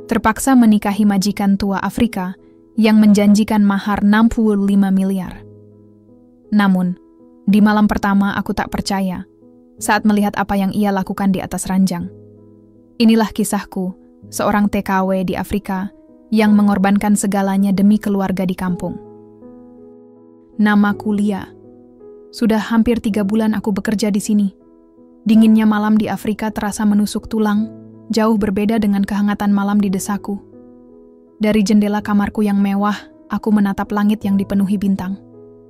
terpaksa menikahi majikan tua Afrika yang menjanjikan mahar 65 miliar. Namun, di malam pertama aku tak percaya saat melihat apa yang ia lakukan di atas ranjang. Inilah kisahku, seorang TKW di Afrika yang mengorbankan segalanya demi keluarga di kampung. Namaku Lia. Sudah hampir 3 bulan aku bekerja di sini. Dinginnya malam di Afrika terasa menusuk tulang, jauh berbeda dengan kehangatan malam di desaku. Dari jendela kamarku yang mewah, aku menatap langit yang dipenuhi bintang.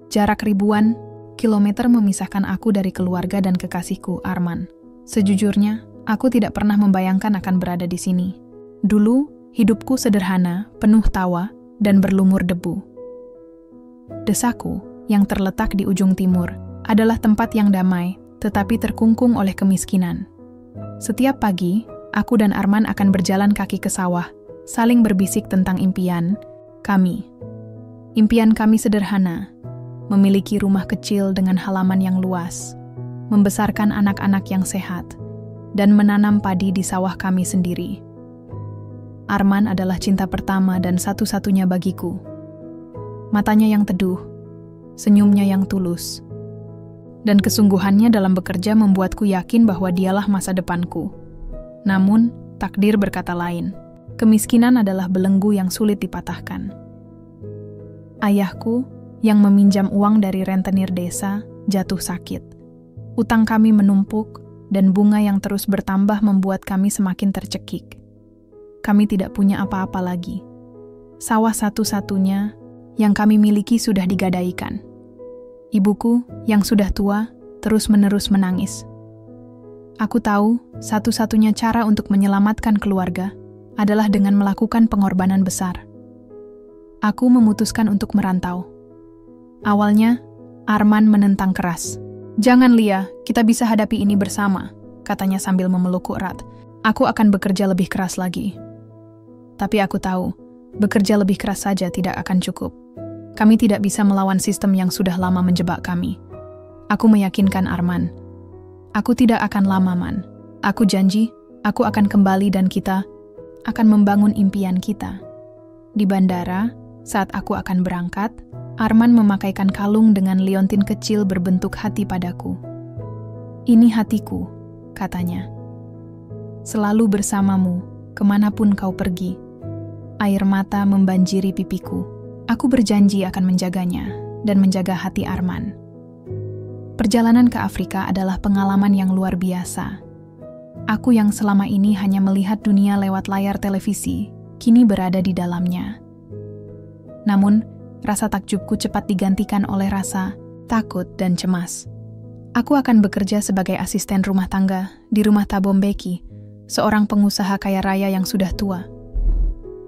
Jarak ribuan kilometer memisahkan aku dari keluarga dan kekasihku, Arman. Sejujurnya, aku tidak pernah membayangkan akan berada di sini. Dulu, hidupku sederhana, penuh tawa, dan berlumur debu. Desaku, yang terletak di ujung timur, adalah tempat yang damai, tetapi terkungkung oleh kemiskinan. Setiap pagi, aku dan Arman akan berjalan kaki ke sawah, saling berbisik tentang impian kami. Impian kami sederhana, memiliki rumah kecil dengan halaman yang luas, membesarkan anak-anak yang sehat, dan menanam padi di sawah kami sendiri. Arman adalah cinta pertama dan satu-satunya bagiku. Matanya yang teduh, senyumnya yang tulus, dan kesungguhannya dalam bekerja membuatku yakin bahwa dialah masa depanku. Namun, takdir berkata lain. Kemiskinan adalah belenggu yang sulit dipatahkan. Ayahku, yang meminjam uang dari rentenir desa, jatuh sakit. Utang kami menumpuk, dan bunga yang terus bertambah membuat kami semakin tercekik. Kami tidak punya apa-apa lagi. Sawah satu-satunya yang kami miliki sudah digadaikan. Ibuku, yang sudah tua, terus-menerus menangis. Aku tahu, satu-satunya cara untuk menyelamatkan keluarga adalah dengan melakukan pengorbanan besar. Aku memutuskan untuk merantau. Awalnya, Arman menentang keras. "Jangan, Lia, kita bisa hadapi ini bersama," katanya sambil memelukku erat. "Aku akan bekerja lebih keras lagi." Tapi aku tahu, bekerja lebih keras saja tidak akan cukup. Kami tidak bisa melawan sistem yang sudah lama menjebak kami. Aku meyakinkan Arman. "Aku tidak akan lama, Man. Aku janji, aku akan kembali dan kita akan membangun impian kita." Di bandara, saat aku akan berangkat, Arman memakaikan kalung dengan liontin kecil berbentuk hati padaku. "Ini hatiku," katanya. "Selalu bersamamu, kemanapun kau pergi." Air mata membanjiri pipiku. Aku berjanji akan menjaganya dan menjaga hati Arman. Perjalanan ke Afrika adalah pengalaman yang luar biasa. Aku yang selama ini hanya melihat dunia lewat layar televisi, kini berada di dalamnya. Namun, rasa takjubku cepat digantikan oleh rasa takut dan cemas. Aku akan bekerja sebagai asisten rumah tangga di rumah Thabo Mbeki, seorang pengusaha kaya raya yang sudah tua.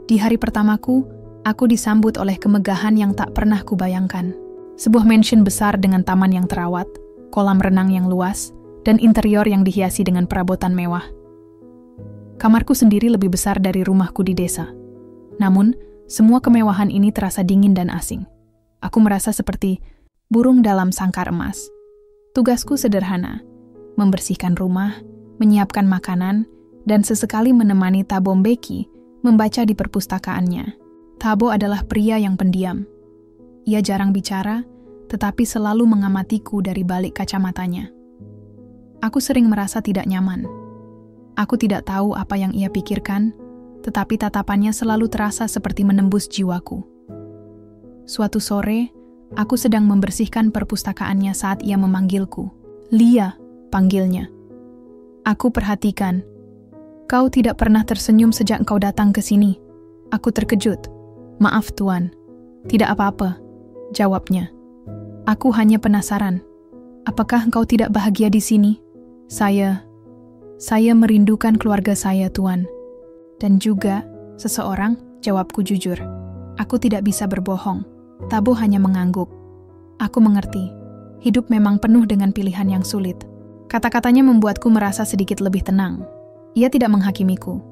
Di hari pertamaku, aku disambut oleh kemegahan yang tak pernah kubayangkan. Sebuah mansion besar dengan taman yang terawat, kolam renang yang luas, dan interior yang dihiasi dengan perabotan mewah. Kamarku sendiri lebih besar dari rumahku di desa. Namun, semua kemewahan ini terasa dingin dan asing. Aku merasa seperti burung dalam sangkar emas. Tugasku sederhana, membersihkan rumah, menyiapkan makanan, dan sesekali menemani Thabo Mbeki membaca di perpustakaannya. Thabo adalah pria yang pendiam. Ia jarang bicara, tetapi selalu mengamatiku dari balik kacamatanya. Aku sering merasa tidak nyaman. Aku tidak tahu apa yang ia pikirkan, tetapi tatapannya selalu terasa seperti menembus jiwaku. Suatu sore, aku sedang membersihkan perpustakaannya saat ia memanggilku. "Lia," panggilnya. Aku perhatikan. "Kau tidak pernah tersenyum sejak kau datang ke sini." Aku terkejut. "Maaf, Tuan." "Tidak apa-apa," jawabnya. "Aku hanya penasaran. Apakah engkau tidak bahagia di sini?" Saya merindukan keluarga saya, Tuan." "Dan juga seseorang," jawabku jujur. Aku tidak bisa berbohong. Thabo hanya mengangguk. Aku mengerti. Hidup memang penuh dengan pilihan yang sulit. Kata-katanya membuatku merasa sedikit lebih tenang. Ia tidak menghakimiku.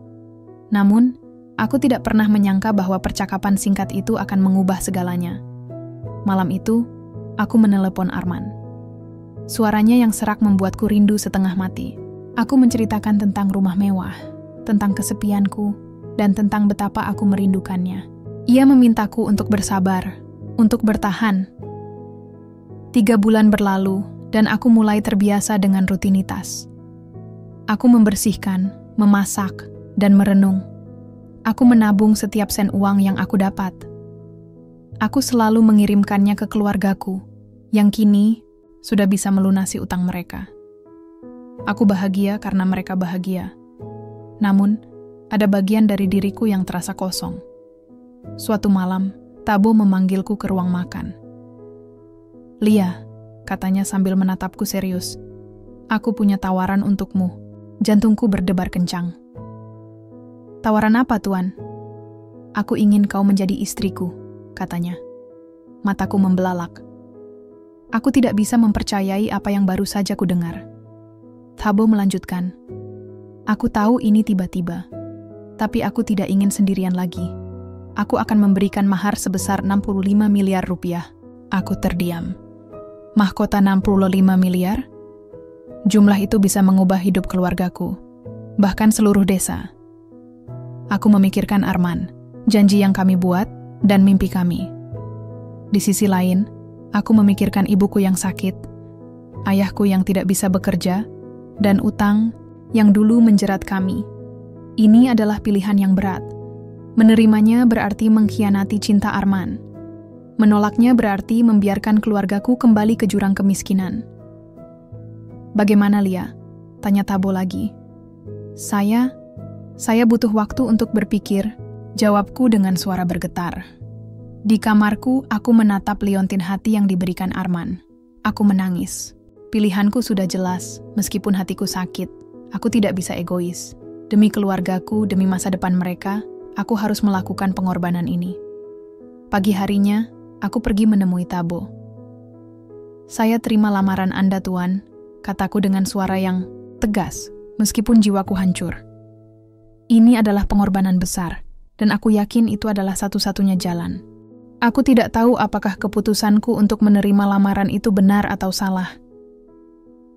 Namun, aku tidak pernah menyangka bahwa percakapan singkat itu akan mengubah segalanya. Malam itu, aku menelepon Arman. Suaranya yang serak membuatku rindu setengah mati. Aku menceritakan tentang rumah mewah, tentang kesepianku, dan tentang betapa aku merindukannya. Ia memintaku untuk bersabar, untuk bertahan. 3 bulan berlalu, dan aku mulai terbiasa dengan rutinitas. Aku membersihkan, memasak, dan merenung. Aku menabung setiap sen uang yang aku dapat. Aku selalu mengirimkannya ke keluargaku, yang kini sudah bisa melunasi utang mereka. Aku bahagia karena mereka bahagia. Namun, ada bagian dari diriku yang terasa kosong. Suatu malam, Thabo memanggilku ke ruang makan. "Lia," katanya sambil menatapku serius, "aku punya tawaran untukmu." Jantungku berdebar kencang. "Tawaran apa, Tuan?" "Aku ingin kau menjadi istriku," katanya. Mataku membelalak. Aku tidak bisa mempercayai apa yang baru saja kudengar. Thabo melanjutkan, "Aku tahu ini tiba-tiba. Tapi aku tidak ingin sendirian lagi. Aku akan memberikan mahar sebesar 65 miliar rupiah. Aku terdiam. Mahkota 65 miliar? Jumlah itu bisa mengubah hidup keluargaku, bahkan seluruh desa. Aku memikirkan Arman, janji yang kami buat, dan mimpi kami. Di sisi lain, aku memikirkan ibuku yang sakit, ayahku yang tidak bisa bekerja, dan utang yang dulu menjerat kami. Ini adalah pilihan yang berat. Menerimanya berarti mengkhianati cinta Arman. Menolaknya berarti membiarkan keluargaku kembali ke jurang kemiskinan." "Bagaimana, Lia?" tanya Thabo lagi. Saya butuh waktu untuk berpikir," jawabku dengan suara bergetar. Di kamarku, aku menatap liontin hati yang diberikan Arman. Aku menangis. Pilihanku sudah jelas, meskipun hatiku sakit. Aku tidak bisa egois. Demi keluargaku, demi masa depan mereka, aku harus melakukan pengorbanan ini. Pagi harinya, aku pergi menemui Thabo. "Saya terima lamaran Anda, Tuan," kataku dengan suara yang tegas, meskipun jiwaku hancur. "Ini adalah pengorbanan besar, dan aku yakin itu adalah satu-satunya jalan. Aku tidak tahu apakah keputusanku untuk menerima lamaran itu benar atau salah."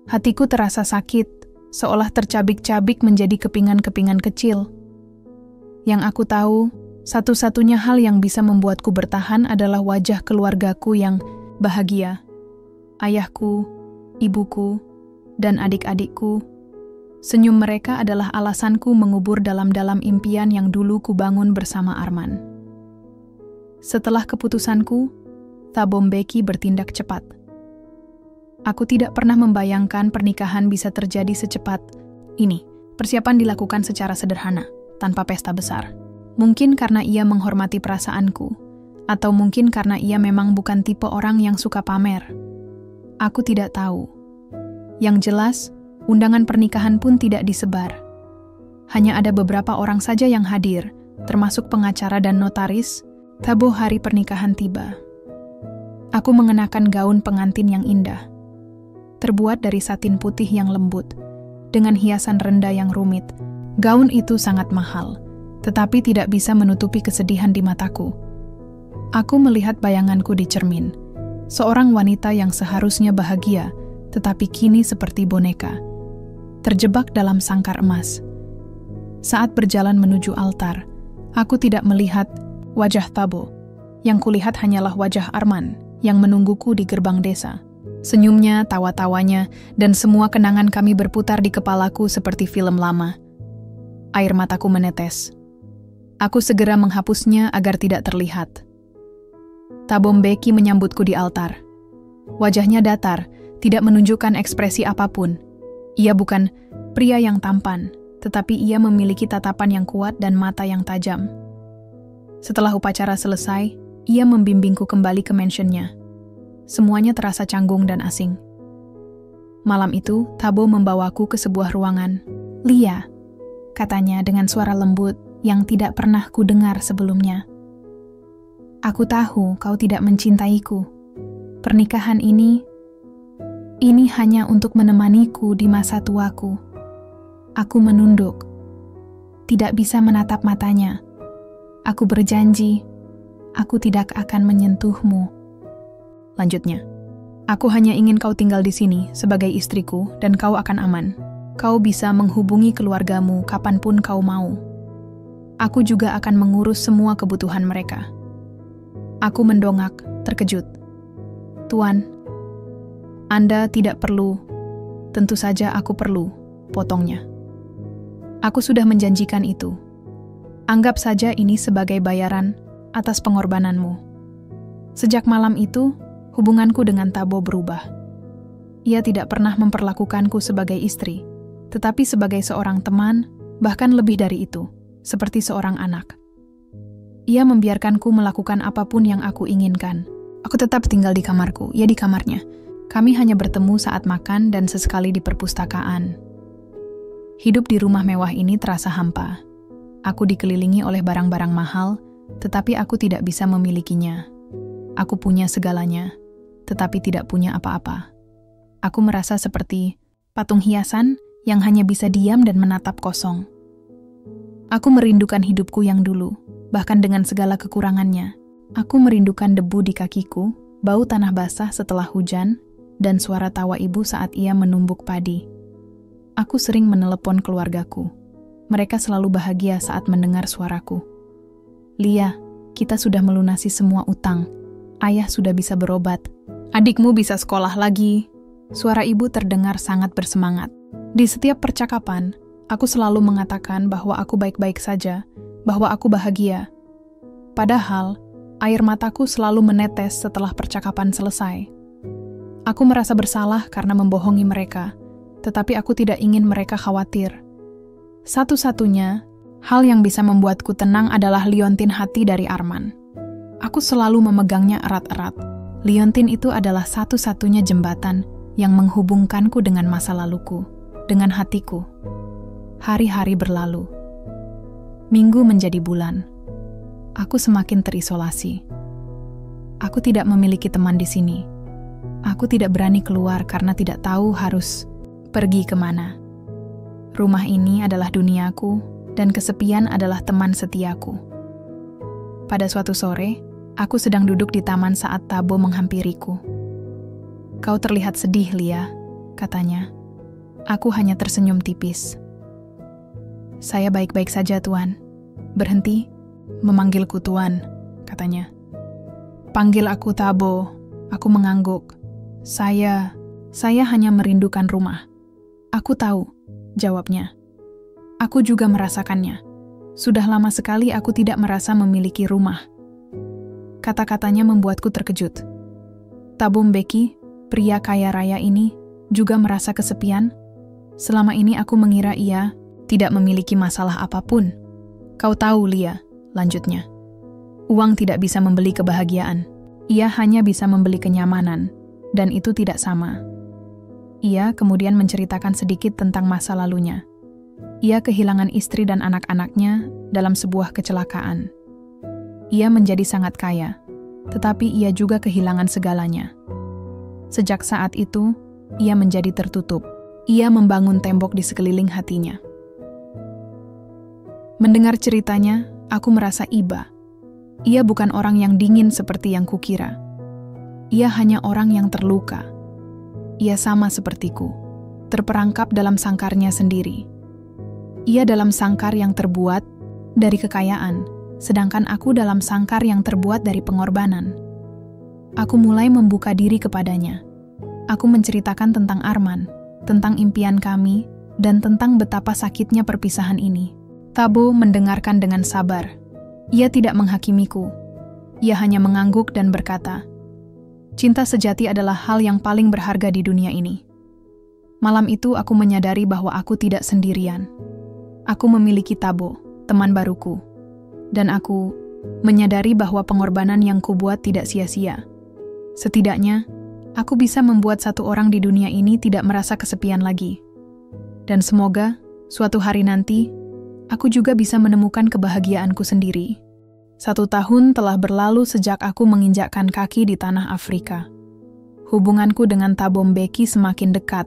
Hatiku terasa sakit, seolah tercabik-cabik menjadi kepingan-kepingan kecil. Yang aku tahu, satu-satunya hal yang bisa membuatku bertahan adalah wajah keluargaku yang bahagia. Ayahku, ibuku, dan adik-adikku. Senyum mereka adalah alasanku mengubur dalam-dalam impian yang dulu kubangun bersama Arman. Setelah keputusanku, Thabo Mbeki bertindak cepat. Aku tidak pernah membayangkan pernikahan bisa terjadi secepat ini. Persiapan dilakukan secara sederhana, tanpa pesta besar. Mungkin karena ia menghormati perasaanku, atau mungkin karena ia memang bukan tipe orang yang suka pamer. Aku tidak tahu. Yang jelas, undangan pernikahan pun tidak disebar. Hanya ada beberapa orang saja yang hadir, termasuk pengacara dan notaris. Thabo hari pernikahan tiba. Aku mengenakan gaun pengantin yang indah, terbuat dari satin putih yang lembut, dengan hiasan rendah yang rumit. Gaun itu sangat mahal, tetapi tidak bisa menutupi kesedihan di mataku. Aku melihat bayanganku di cermin, seorang wanita yang seharusnya bahagia, tetapi kini seperti boneka, terjebak dalam sangkar emas. Saat berjalan menuju altar, aku tidak melihat wajah Thabo. Yang kulihat hanyalah wajah Arman yang menungguku di gerbang desa. Senyumnya, tawa-tawanya, dan semua kenangan kami berputar di kepalaku seperti film lama. Air mataku menetes. Aku segera menghapusnya agar tidak terlihat. Thabo Mbeki menyambutku di altar. Wajahnya datar, tidak menunjukkan ekspresi apapun. Ia bukan pria yang tampan, tetapi ia memiliki tatapan yang kuat dan mata yang tajam. Setelah upacara selesai, ia membimbingku kembali ke mansionnya. Semuanya terasa canggung dan asing. Malam itu, Thabo membawaku ke sebuah ruangan. "Lia," katanya dengan suara lembut yang tidak pernah kudengar sebelumnya. "Aku tahu kau tidak mencintaiku. Pernikahan ini hanya untuk menemaniku di masa tuaku." Aku menunduk. Tidak bisa menatap matanya. Aku berjanji, aku tidak akan menyentuhmu. Lanjutnya, "Aku hanya ingin kau tinggal di sini sebagai istriku dan kau akan aman. Kau bisa menghubungi keluargamu kapanpun kau mau." Aku juga akan mengurus semua kebutuhan mereka. Aku mendongak, terkejut. Tuan, Anda tidak perlu. Tentu saja aku perlu, potongnya. Aku sudah menjanjikan itu. Anggap saja ini sebagai bayaran atas pengorbananmu. Sejak malam itu, hubunganku dengan Thabo berubah. Ia tidak pernah memperlakukanku sebagai istri, tetapi sebagai seorang teman, bahkan lebih dari itu, seperti seorang anak. Ia membiarkanku melakukan apapun yang aku inginkan. Aku tetap tinggal di kamarku, ia di kamarnya. Kami hanya bertemu saat makan dan sesekali di perpustakaan. Hidup di rumah mewah ini terasa hampa. Aku dikelilingi oleh barang-barang mahal, tetapi aku tidak bisa memilikinya. Aku punya segalanya, tetapi tidak punya apa-apa. Aku merasa seperti patung hiasan yang hanya bisa diam dan menatap kosong. Aku merindukan hidupku yang dulu, bahkan dengan segala kekurangannya. Aku merindukan debu di kakiku, bau tanah basah setelah hujan, dan suara tawa ibu saat ia menumbuk padi. Aku sering menelepon keluargaku. Mereka selalu bahagia saat mendengar suaraku. Lia, kita sudah melunasi semua utang. Ayah sudah bisa berobat. Adikmu bisa sekolah lagi. Suara ibu terdengar sangat bersemangat. Di setiap percakapan, aku selalu mengatakan bahwa aku baik-baik saja, bahwa aku bahagia. Padahal, air mataku selalu menetes setelah percakapan selesai. Aku merasa bersalah karena membohongi mereka, tetapi aku tidak ingin mereka khawatir. Satu-satunya hal yang bisa membuatku tenang adalah liontin hati dari Arman. Aku selalu memegangnya erat-erat. Liontin itu adalah satu-satunya jembatan yang menghubungkanku dengan masa laluku, dengan hatiku. Hari-hari berlalu. Minggu menjadi bulan. Aku semakin terisolasi. Aku tidak memiliki teman di sini. Aku tidak berani keluar karena tidak tahu harus pergi kemana. Rumah ini adalah duniaku, dan kesepian adalah teman setiaku. Pada suatu sore, aku sedang duduk di taman saat Thabo menghampiriku. Kau terlihat sedih, Lia, katanya. Aku hanya tersenyum tipis. Saya baik-baik saja, Tuan. Berhenti, memanggilku Tuan, katanya. Panggil aku Thabo, aku mengangguk. Saya hanya merindukan rumah. Aku tahu, jawabnya. Aku juga merasakannya. Sudah lama sekali aku tidak merasa memiliki rumah. Kata-katanya membuatku terkejut. Thabo Mbeki, pria kaya raya ini, juga merasa kesepian. Selama ini aku mengira ia tidak memiliki masalah apapun. Kau tahu, Lia, lanjutnya. Uang tidak bisa membeli kebahagiaan. Ia hanya bisa membeli kenyamanan, dan itu tidak sama. Ia kemudian menceritakan sedikit tentang masa lalunya. Ia kehilangan istri dan anak-anaknya dalam sebuah kecelakaan. Ia menjadi sangat kaya, tetapi ia juga kehilangan segalanya. Sejak saat itu, ia menjadi tertutup. Ia membangun tembok di sekeliling hatinya. Mendengar ceritanya, aku merasa iba. Ia bukan orang yang dingin seperti yang kukira. Ia hanya orang yang terluka. Ia sama sepertiku, terperangkap dalam sangkarnya sendiri. Ia dalam sangkar yang terbuat dari kekayaan, sedangkan aku dalam sangkar yang terbuat dari pengorbanan. Aku mulai membuka diri kepadanya. Aku menceritakan tentang Arman, tentang impian kami, dan tentang betapa sakitnya perpisahan ini. Thabo mendengarkan dengan sabar. Ia tidak menghakimiku. Ia hanya mengangguk dan berkata, cinta sejati adalah hal yang paling berharga di dunia ini. Malam itu aku menyadari bahwa aku tidak sendirian. Aku memiliki Thabo, teman baruku. Dan aku menyadari bahwa pengorbanan yang kubuat tidak sia-sia. Setidaknya, aku bisa membuat satu orang di dunia ini tidak merasa kesepian lagi. Dan semoga, suatu hari nanti, aku juga bisa menemukan kebahagiaanku sendiri. 1 tahun telah berlalu sejak aku menginjakkan kaki di tanah Afrika. Hubunganku dengan Thabo Mbeki semakin dekat.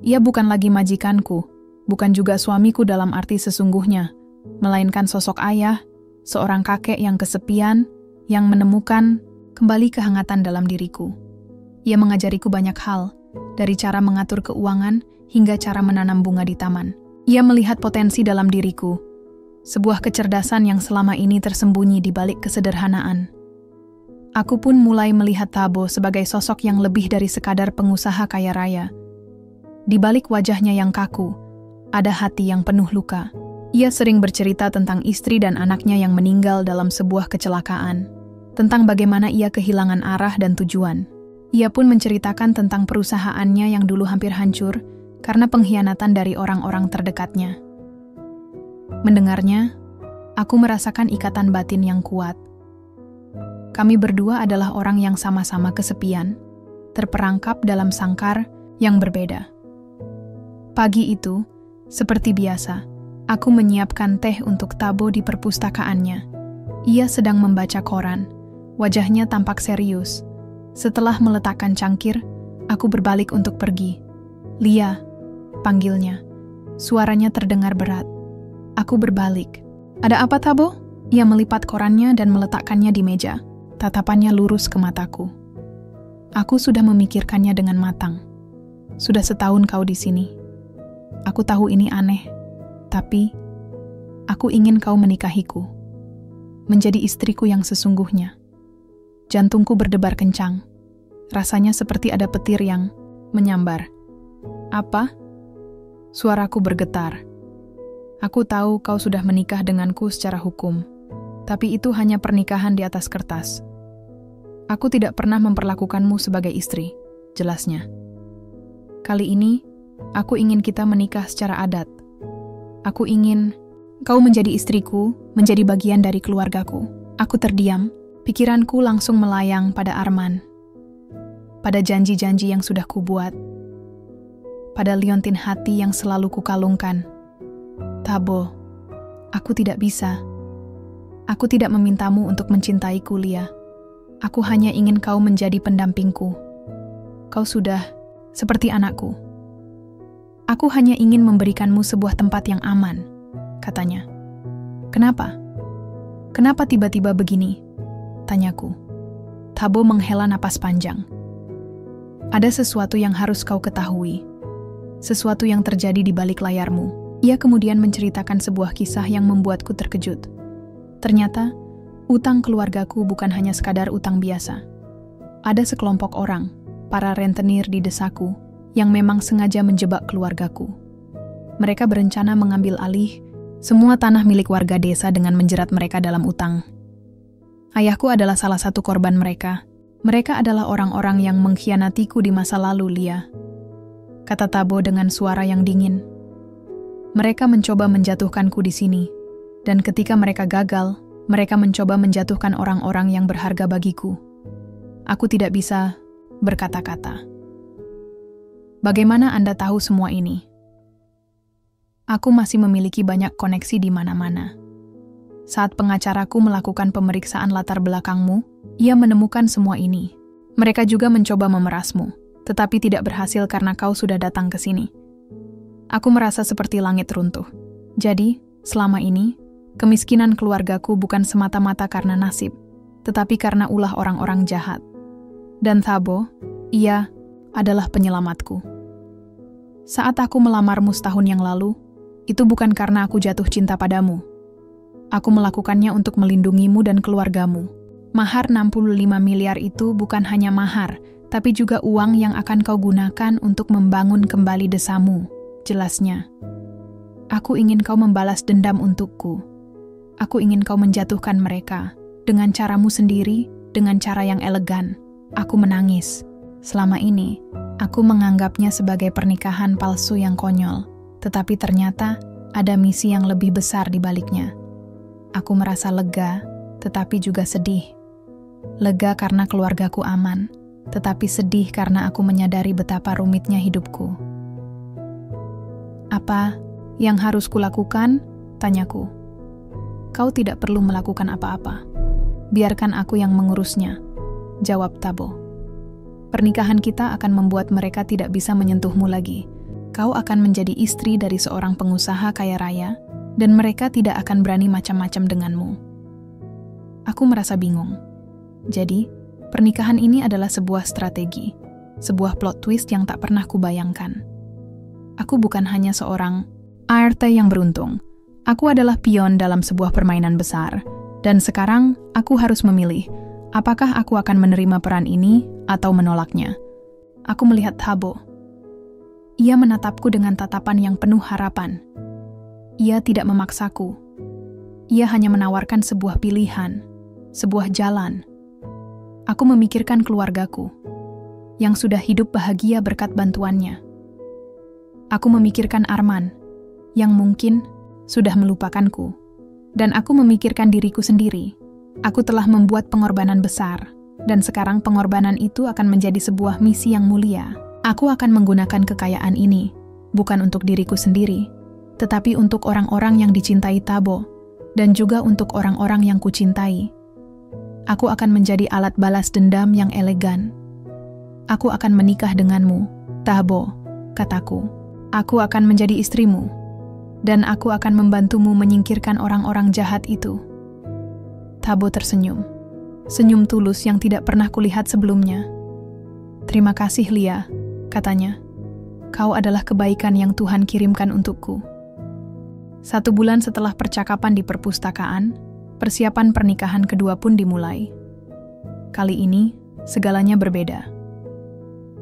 Ia bukan lagi majikanku, bukan juga suamiku dalam arti sesungguhnya, melainkan sosok ayah, seorang kakek yang kesepian, yang menemukan kembali kehangatan dalam diriku. Ia mengajariku banyak hal, dari cara mengatur keuangan hingga cara menanam bunga di taman. Ia melihat potensi dalam diriku. sebuah kecerdasan yang selama ini tersembunyi di balik kesederhanaan. Aku pun mulai melihat Thabo sebagai sosok yang lebih dari sekadar pengusaha kaya raya. Di balik wajahnya yang kaku, ada hati yang penuh luka. Ia sering bercerita tentang istri dan anaknya yang meninggal dalam sebuah kecelakaan, tentang bagaimana ia kehilangan arah dan tujuan. Ia pun menceritakan tentang perusahaannya yang dulu hampir hancur karena pengkhianatan dari orang-orang terdekatnya. Mendengarnya, aku merasakan ikatan batin yang kuat. Kami berdua adalah orang yang sama-sama kesepian, terperangkap dalam sangkar yang berbeda. Pagi itu, seperti biasa, aku menyiapkan teh untuk Thabo di perpustakaannya. Ia sedang membaca koran, wajahnya tampak serius. Setelah meletakkan cangkir, aku berbalik untuk pergi. "Lia," panggilnya. Suaranya terdengar berat. Aku berbalik. "Ada apa, Thabo?" Ia melipat korannya dan meletakkannya di meja. Tatapannya lurus ke mataku. "Aku sudah memikirkannya dengan matang. Sudah setahun kau di sini. Aku tahu ini aneh, tapi aku ingin kau menikahiku. Menjadi istriku yang sesungguhnya." Jantungku berdebar kencang. Rasanya seperti ada petir yang menyambar. "Apa?" Suaraku bergetar. "Aku tahu kau sudah menikah denganku secara hukum, tapi itu hanya pernikahan di atas kertas. Aku tidak pernah memperlakukanmu sebagai istri," jelasnya. "Kali ini, aku ingin kita menikah secara adat. Aku ingin kau menjadi istriku, menjadi bagian dari keluargaku." Aku terdiam, pikiranku langsung melayang pada Arman, pada janji-janji yang sudah kubuat, pada liontin hati yang selalu kukalungkan. "Thabo, aku tidak bisa. Aku tidak memintamu untuk mencintaiku, Lia. Aku hanya ingin kau menjadi pendampingku. Kau sudah seperti anakku. Aku hanya ingin memberikanmu sebuah tempat yang aman," katanya. "Kenapa? Kenapa tiba-tiba begini?" tanyaku. Thabo menghela napas panjang. "Ada sesuatu yang harus kau ketahui. Sesuatu yang terjadi di balik layarmu." Ia kemudian menceritakan sebuah kisah yang membuatku terkejut. Ternyata, utang keluargaku bukan hanya sekadar utang biasa. Ada sekelompok orang, para rentenir di desaku, yang memang sengaja menjebak keluargaku. Mereka berencana mengambil alih semua tanah milik warga desa dengan menjerat mereka dalam utang. Ayahku adalah salah satu korban mereka. Mereka adalah orang-orang yang mengkhianatiku di masa lalu, Lia, kata Thabo dengan suara yang dingin. Mereka mencoba menjatuhkanku di sini, dan ketika mereka gagal, mereka mencoba menjatuhkan orang-orang yang berharga bagiku. Aku tidak bisa berkata-kata. Bagaimana Anda tahu semua ini? Aku masih memiliki banyak koneksi di mana-mana. Saat pengacaraku melakukan pemeriksaan latar belakangmu, ia menemukan semua ini. Mereka juga mencoba memerasmu, tetapi tidak berhasil karena kau sudah datang ke sini. Aku merasa seperti langit runtuh. Jadi, selama ini, kemiskinan keluargaku bukan semata-mata karena nasib, tetapi karena ulah orang-orang jahat. Dan Thabo, ia adalah penyelamatku. Saat aku melamarmu setahun yang lalu, itu bukan karena aku jatuh cinta padamu. Aku melakukannya untuk melindungimu dan keluargamu. Mahar 65 miliar itu bukan hanya mahar, tapi juga uang yang akan kau gunakan untuk membangun kembali desamu, jelasnya. Aku ingin kau membalas dendam untukku. Aku ingin kau menjatuhkan mereka, dengan caramu sendiri, dengan cara yang elegan. Aku menangis. Selama ini, aku menganggapnya sebagai pernikahan palsu yang konyol, tetapi ternyata ada misi yang lebih besar di baliknya. Aku merasa lega, tetapi juga sedih. Lega karena keluargaku aman, tetapi sedih karena aku menyadari betapa rumitnya hidupku. "Apa yang harus kulakukan?" tanyaku. "Kau tidak perlu melakukan apa-apa. Biarkan aku yang mengurusnya," jawab Thabo. "Pernikahan kita akan membuat mereka tidak bisa menyentuhmu lagi. Kau akan menjadi istri dari seorang pengusaha kaya raya, dan mereka tidak akan berani macam-macam denganmu." Aku merasa bingung. Jadi, pernikahan ini adalah sebuah strategi, sebuah plot twist yang tak pernah kubayangkan. Aku bukan hanya seorang ART yang beruntung. Aku adalah pion dalam sebuah permainan besar, dan sekarang aku harus memilih apakah aku akan menerima peran ini atau menolaknya. Aku melihat Thabo. Ia menatapku dengan tatapan yang penuh harapan. Ia tidak memaksaku. Ia hanya menawarkan sebuah pilihan, sebuah jalan. Aku memikirkan keluargaku, yang sudah hidup bahagia berkat bantuannya. Aku memikirkan Arman, yang mungkin sudah melupakanku. Dan aku memikirkan diriku sendiri. Aku telah membuat pengorbanan besar, dan sekarang pengorbanan itu akan menjadi sebuah misi yang mulia. Aku akan menggunakan kekayaan ini, bukan untuk diriku sendiri, tetapi untuk orang-orang yang dicintai Thabo, dan juga untuk orang-orang yang kucintai. Aku akan menjadi alat balas dendam yang elegan. Aku akan menikah denganmu, Thabo, kataku. Aku akan menjadi istrimu, dan aku akan membantumu menyingkirkan orang-orang jahat itu. Thabo tersenyum. Senyum tulus yang tidak pernah kulihat sebelumnya. Terima kasih, Lia, katanya. Kau adalah kebaikan yang Tuhan kirimkan untukku. 1 bulan setelah percakapan di perpustakaan, persiapan pernikahan kedua pun dimulai. Kali ini, segalanya berbeda.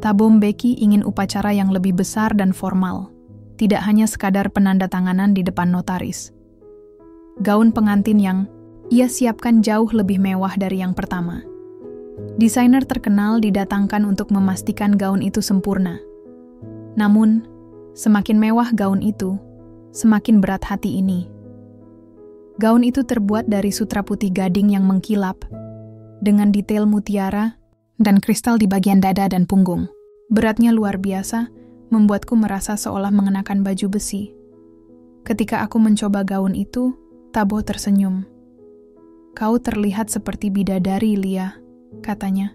Thabo Mbeki ingin upacara yang lebih besar dan formal, tidak hanya sekadar penandatanganan di depan notaris. Gaun pengantin yang ia siapkan jauh lebih mewah dari yang pertama. Desainer terkenal didatangkan untuk memastikan gaun itu sempurna. Namun, semakin mewah gaun itu, semakin berat hati ini. Gaun itu terbuat dari sutra putih gading yang mengkilap, dengan detail mutiara dan kristal di bagian dada dan punggung. Beratnya luar biasa, membuatku merasa seolah mengenakan baju besi. Ketika aku mencoba gaun itu, Thabo tersenyum. Kau terlihat seperti bidadari, Lia, katanya.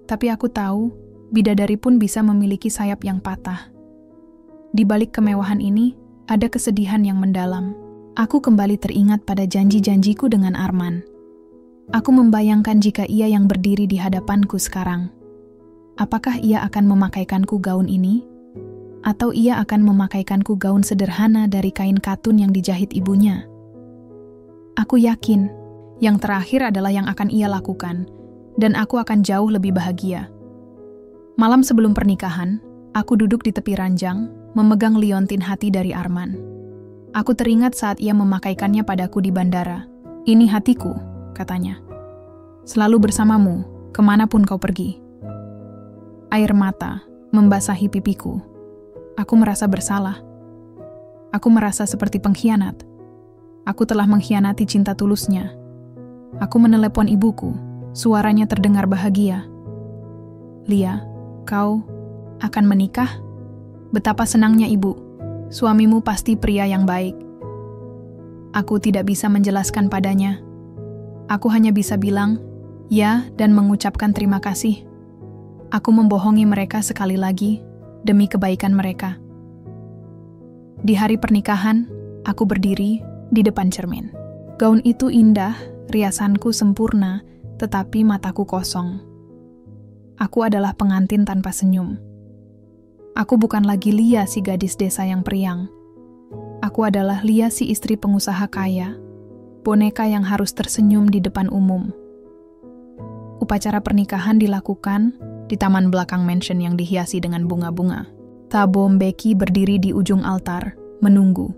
Tapi aku tahu, bidadari pun bisa memiliki sayap yang patah. Di balik kemewahan ini, ada kesedihan yang mendalam. Aku kembali teringat pada janji-janjiku dengan Arman. Aku membayangkan jika ia yang berdiri di hadapanku sekarang. Apakah ia akan memakaikanku gaun ini? Atau ia akan memakaikanku gaun sederhana dari kain katun yang dijahit ibunya? Aku yakin, yang terakhir adalah yang akan ia lakukan, dan aku akan jauh lebih bahagia. Malam sebelum pernikahan, aku duduk di tepi ranjang, memegang liontin hati dari Arman. Aku teringat saat ia memakaikannya padaku di bandara. Ini hatiku, katanya. Selalu bersamamu, kemanapun kau pergi. Air mata membasahi pipiku. Aku merasa bersalah. Aku merasa seperti pengkhianat. Aku telah mengkhianati cinta tulusnya. Aku menelepon ibuku. Suaranya terdengar bahagia. Lia, kau akan menikah? Betapa senangnya ibu. Suamimu pasti pria yang baik. Aku tidak bisa menjelaskan padanya. Aku hanya bisa bilang, ya, dan mengucapkan terima kasih. Aku membohongi mereka sekali lagi, demi kebaikan mereka. Di hari pernikahan, aku berdiri di depan cermin. Gaun itu indah, riasanku sempurna, tetapi mataku kosong. Aku adalah pengantin tanpa senyum. Aku bukan lagi Lia si gadis desa yang periang. Aku adalah Lia si istri pengusaha kaya, boneka yang harus tersenyum di depan umum. Upacara pernikahan dilakukan di taman belakang mansion yang dihiasi dengan bunga-bunga. Thabo Mbeki berdiri di ujung altar, menunggu.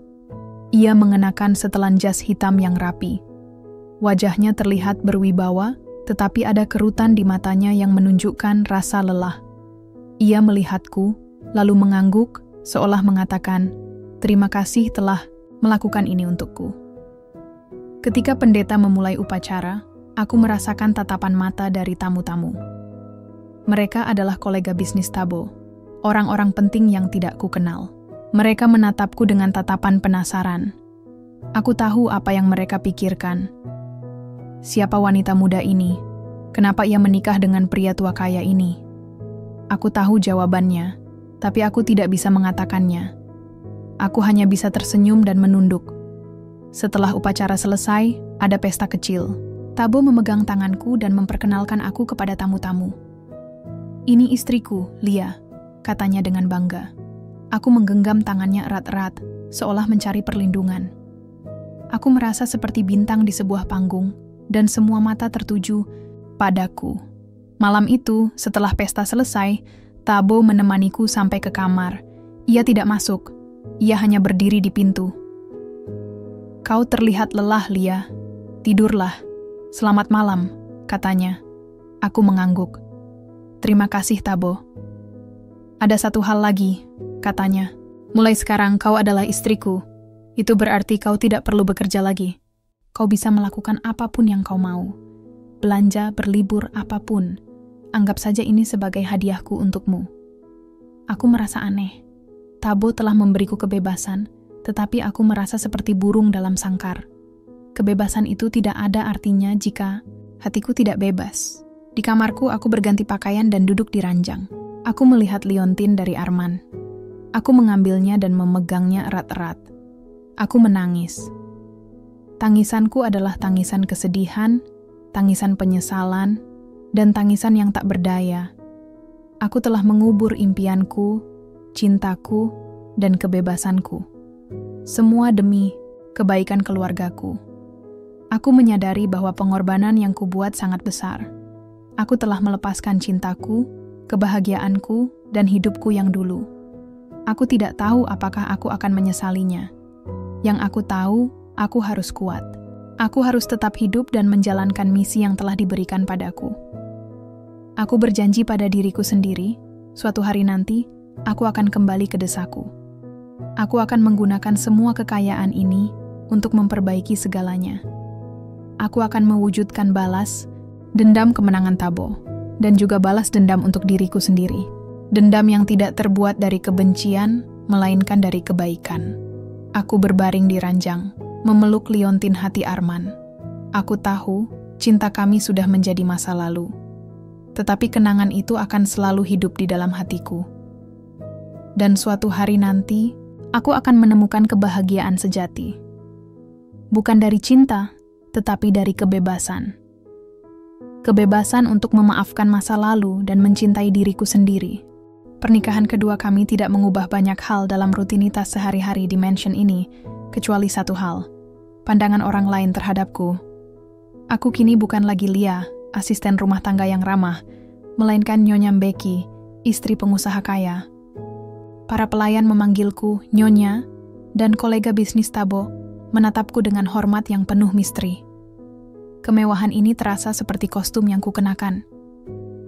Ia mengenakan setelan jas hitam yang rapi. Wajahnya terlihat berwibawa, tetapi ada kerutan di matanya yang menunjukkan rasa lelah. Ia melihatku, lalu mengangguk, seolah mengatakan, "Terima kasih telah melakukan ini untukku." Ketika pendeta memulai upacara, aku merasakan tatapan mata dari tamu-tamu. Mereka adalah kolega bisnis Thabo, orang-orang penting yang tidak kukenal. Mereka menatapku dengan tatapan penasaran. Aku tahu apa yang mereka pikirkan. Siapa wanita muda ini? Kenapa ia menikah dengan pria tua kaya ini? Aku tahu jawabannya, tapi aku tidak bisa mengatakannya. Aku hanya bisa tersenyum dan menunduk. Setelah upacara selesai, ada pesta kecil. Thabo memegang tanganku dan memperkenalkan aku kepada tamu-tamu. "Ini istriku, Lia," katanya dengan bangga. Aku menggenggam tangannya erat-erat, seolah mencari perlindungan. Aku merasa seperti bintang di sebuah panggung, dan semua mata tertuju padaku. Malam itu, setelah pesta selesai, Tabo menemaniku sampai ke kamar. Ia tidak masuk. Ia hanya berdiri di pintu. "Kau terlihat lelah, Lia. Tidurlah. Selamat malam," katanya. Aku mengangguk. "Terima kasih, Tabo." "Ada satu hal lagi," katanya. "Mulai sekarang kau adalah istriku. Itu berarti kau tidak perlu bekerja lagi. Kau bisa melakukan apapun yang kau mau. Belanja, berlibur, apapun. Anggap saja ini sebagai hadiahku untukmu." Aku merasa aneh. Tabo telah memberiku kebebasan, tetapi aku merasa seperti burung dalam sangkar. Kebebasan itu tidak ada artinya jika hatiku tidak bebas. Di kamarku, aku berganti pakaian dan duduk di ranjang. Aku melihat liontin dari Arman. Aku mengambilnya dan memegangnya erat-erat. Aku menangis. Tangisanku adalah tangisan kesedihan, tangisan penyesalan, dan tangisan yang tak berdaya. Aku telah mengubur impianku, cintaku, dan kebebasanku. Semua demi kebaikan keluargaku. Aku menyadari bahwa pengorbanan yang kubuat sangat besar. Aku telah melepaskan cintaku, kebahagiaanku, dan hidupku yang dulu. Aku tidak tahu apakah aku akan menyesalinya. Yang aku tahu, aku harus kuat. Aku harus tetap hidup dan menjalankan misi yang telah diberikan padaku. Aku berjanji pada diriku sendiri, suatu hari nanti, aku akan kembali ke desaku. Aku akan menggunakan semua kekayaan ini untuk memperbaiki segalanya. Aku akan mewujudkan balas, dendam kemenangan Tabo, dan juga balas dendam untuk diriku sendiri. Dendam yang tidak terbuat dari kebencian, melainkan dari kebaikan. Aku berbaring di ranjang, memeluk liontin hati Arman. Aku tahu, cinta kami sudah menjadi masa lalu. Tetapi kenangan itu akan selalu hidup di dalam hatiku. Dan suatu hari nanti, aku akan menemukan kebahagiaan sejati. Bukan dari cinta, tetapi dari kebebasan. Kebebasan untuk memaafkan masa lalu dan mencintai diriku sendiri. Pernikahan kedua kami tidak mengubah banyak hal dalam rutinitas sehari-hari di mansion ini, kecuali satu hal, pandangan orang lain terhadapku. Aku kini bukan lagi Lia, asisten rumah tangga yang ramah, melainkan Nyonya Becky, istri pengusaha kaya. Para pelayan memanggilku Nyonya, dan kolega bisnis Tabo menatapku dengan hormat yang penuh misteri. Kemewahan ini terasa seperti kostum yang kukenakan.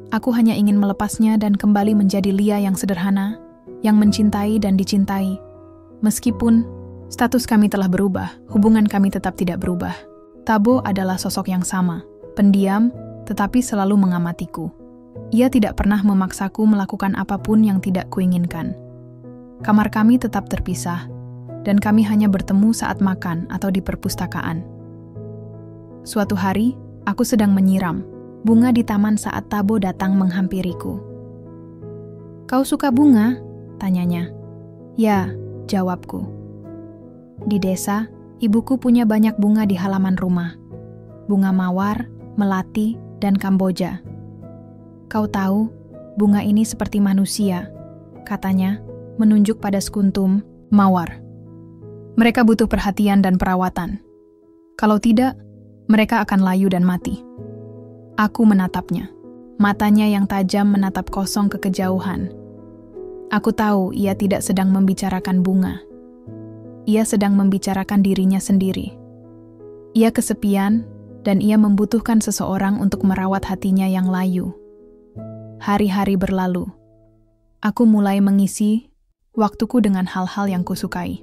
Aku hanya ingin melepasnya dan kembali menjadi Lia yang sederhana, yang mencintai dan dicintai. Meskipun status kami telah berubah, hubungan kami tetap tidak berubah. Tabo adalah sosok yang sama, pendiam, tetapi selalu mengamatiku. Ia tidak pernah memaksaku melakukan apapun yang tidak kuinginkan. Kamar kami tetap terpisah, dan kami hanya bertemu saat makan atau di perpustakaan. Suatu hari, aku sedang menyiram bunga di taman saat Tabo datang menghampiriku. "Kau suka bunga?" tanyanya. "Ya," jawabku. "Di desa, ibuku punya banyak bunga di halaman rumah. Bunga mawar, melati, dan kamboja. Kau tahu, bunga ini seperti manusia," katanya, menunjuk pada sekuntum mawar. "Mereka butuh perhatian dan perawatan. Kalau tidak, mereka akan layu dan mati." Aku menatapnya. Matanya yang tajam menatap kosong ke kejauhan. Aku tahu ia tidak sedang membicarakan bunga. Ia sedang membicarakan dirinya sendiri. Ia kesepian, dan ia membutuhkan seseorang untuk merawat hatinya yang layu. Hari-hari berlalu. Aku mulai mengisi waktuku dengan hal-hal yang kusukai.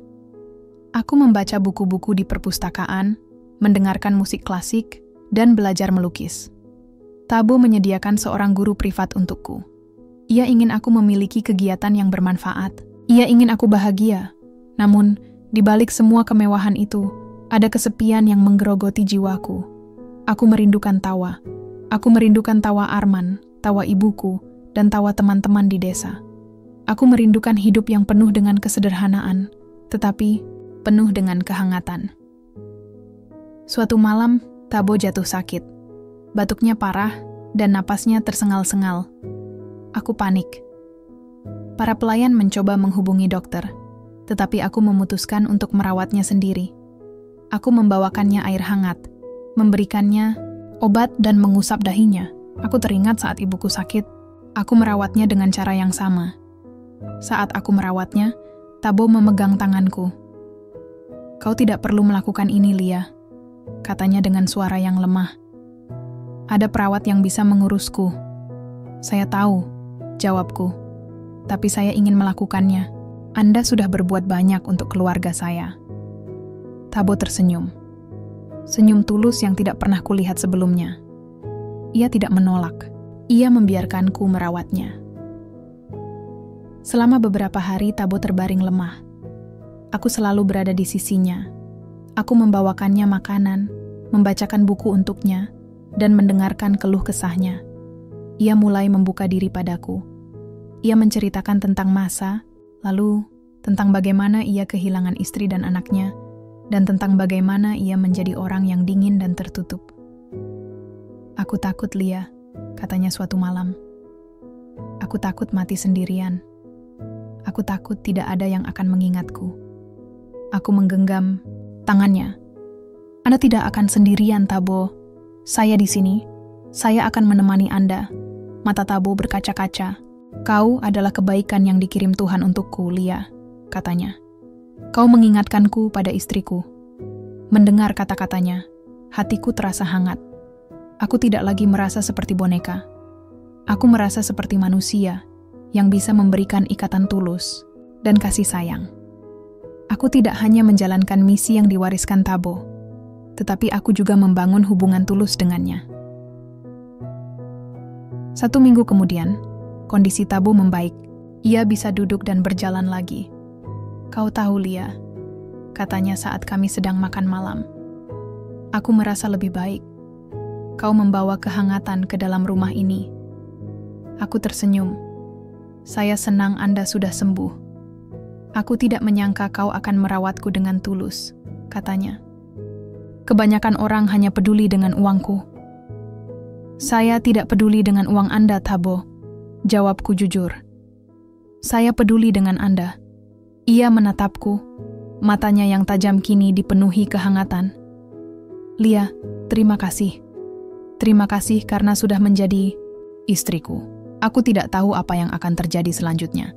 Aku membaca buku-buku di perpustakaan, mendengarkan musik klasik, dan belajar melukis. Tabo menyediakan seorang guru privat untukku. Ia ingin aku memiliki kegiatan yang bermanfaat. Ia ingin aku bahagia. Namun, di balik semua kemewahan itu, ada kesepian yang menggerogoti jiwaku. Aku merindukan tawa. Aku merindukan tawa Arman, tawa ibuku, dan tawa teman-teman di desa. Aku merindukan hidup yang penuh dengan kesederhanaan, tetapi penuh dengan kehangatan. Suatu malam, Tabo jatuh sakit. Batuknya parah, dan napasnya tersengal-sengal. Aku panik. Para pelayan mencoba menghubungi dokter, tetapi aku memutuskan untuk merawatnya sendiri. Aku membawakannya air hangat, memberikannya obat dan mengusap dahinya. Aku teringat saat ibuku sakit, aku merawatnya dengan cara yang sama. Saat aku merawatnya, Tabo memegang tanganku. "Kau tidak perlu melakukan ini, Lia," katanya dengan suara yang lemah. "Ada perawat yang bisa mengurusku." "Saya tahu," jawabku. "Tapi saya ingin melakukannya. Anda sudah berbuat banyak untuk keluarga saya." Tabo tersenyum. Senyum tulus yang tidak pernah kulihat sebelumnya. Ia tidak menolak. Ia membiarkanku merawatnya. Selama beberapa hari Tabo terbaring lemah. Aku selalu berada di sisinya. Aku membawakannya makanan, membacakan buku untuknya, dan mendengarkan keluh kesahnya. Ia mulai membuka diri padaku. Ia menceritakan tentang masa, lalu tentang bagaimana ia kehilangan istri dan anaknya, dan tentang bagaimana ia menjadi orang yang dingin dan tertutup. "Aku takut, Lia," katanya suatu malam. "Aku takut mati sendirian. Aku takut tidak ada yang akan mengingatku." Aku menggenggam tangannya. "Anda tidak akan sendirian, Tabo. Saya di sini. Saya akan menemani Anda." Mata Tabo berkaca-kaca. "Kau adalah kebaikan yang dikirim Tuhan untukku, Lia," katanya. "Kau mengingatkanku pada istriku." Mendengar kata-katanya, hatiku terasa hangat. Aku tidak lagi merasa seperti boneka. Aku merasa seperti manusia yang bisa memberikan ikatan tulus dan kasih sayang. Aku tidak hanya menjalankan misi yang diwariskan Tabo, tetapi aku juga membangun hubungan tulus dengannya. 1 minggu kemudian, kondisi Tabo membaik. Ia bisa duduk dan berjalan lagi. "Kau tahu, Lia," katanya saat kami sedang makan malam. "Aku merasa lebih baik. Kau membawa kehangatan ke dalam rumah ini." Aku tersenyum. "Saya senang Anda sudah sembuh. Aku tidak menyangka kau akan merawatku dengan tulus," katanya. "Kebanyakan orang hanya peduli dengan uangku." "Saya tidak peduli dengan uang Anda, Tabo," jawabku jujur. "Saya peduli dengan Anda." Ia menatapku, matanya yang tajam kini dipenuhi kehangatan. "Lia, terima kasih. Terima kasih karena sudah menjadi istriku. Aku tidak tahu apa yang akan terjadi selanjutnya.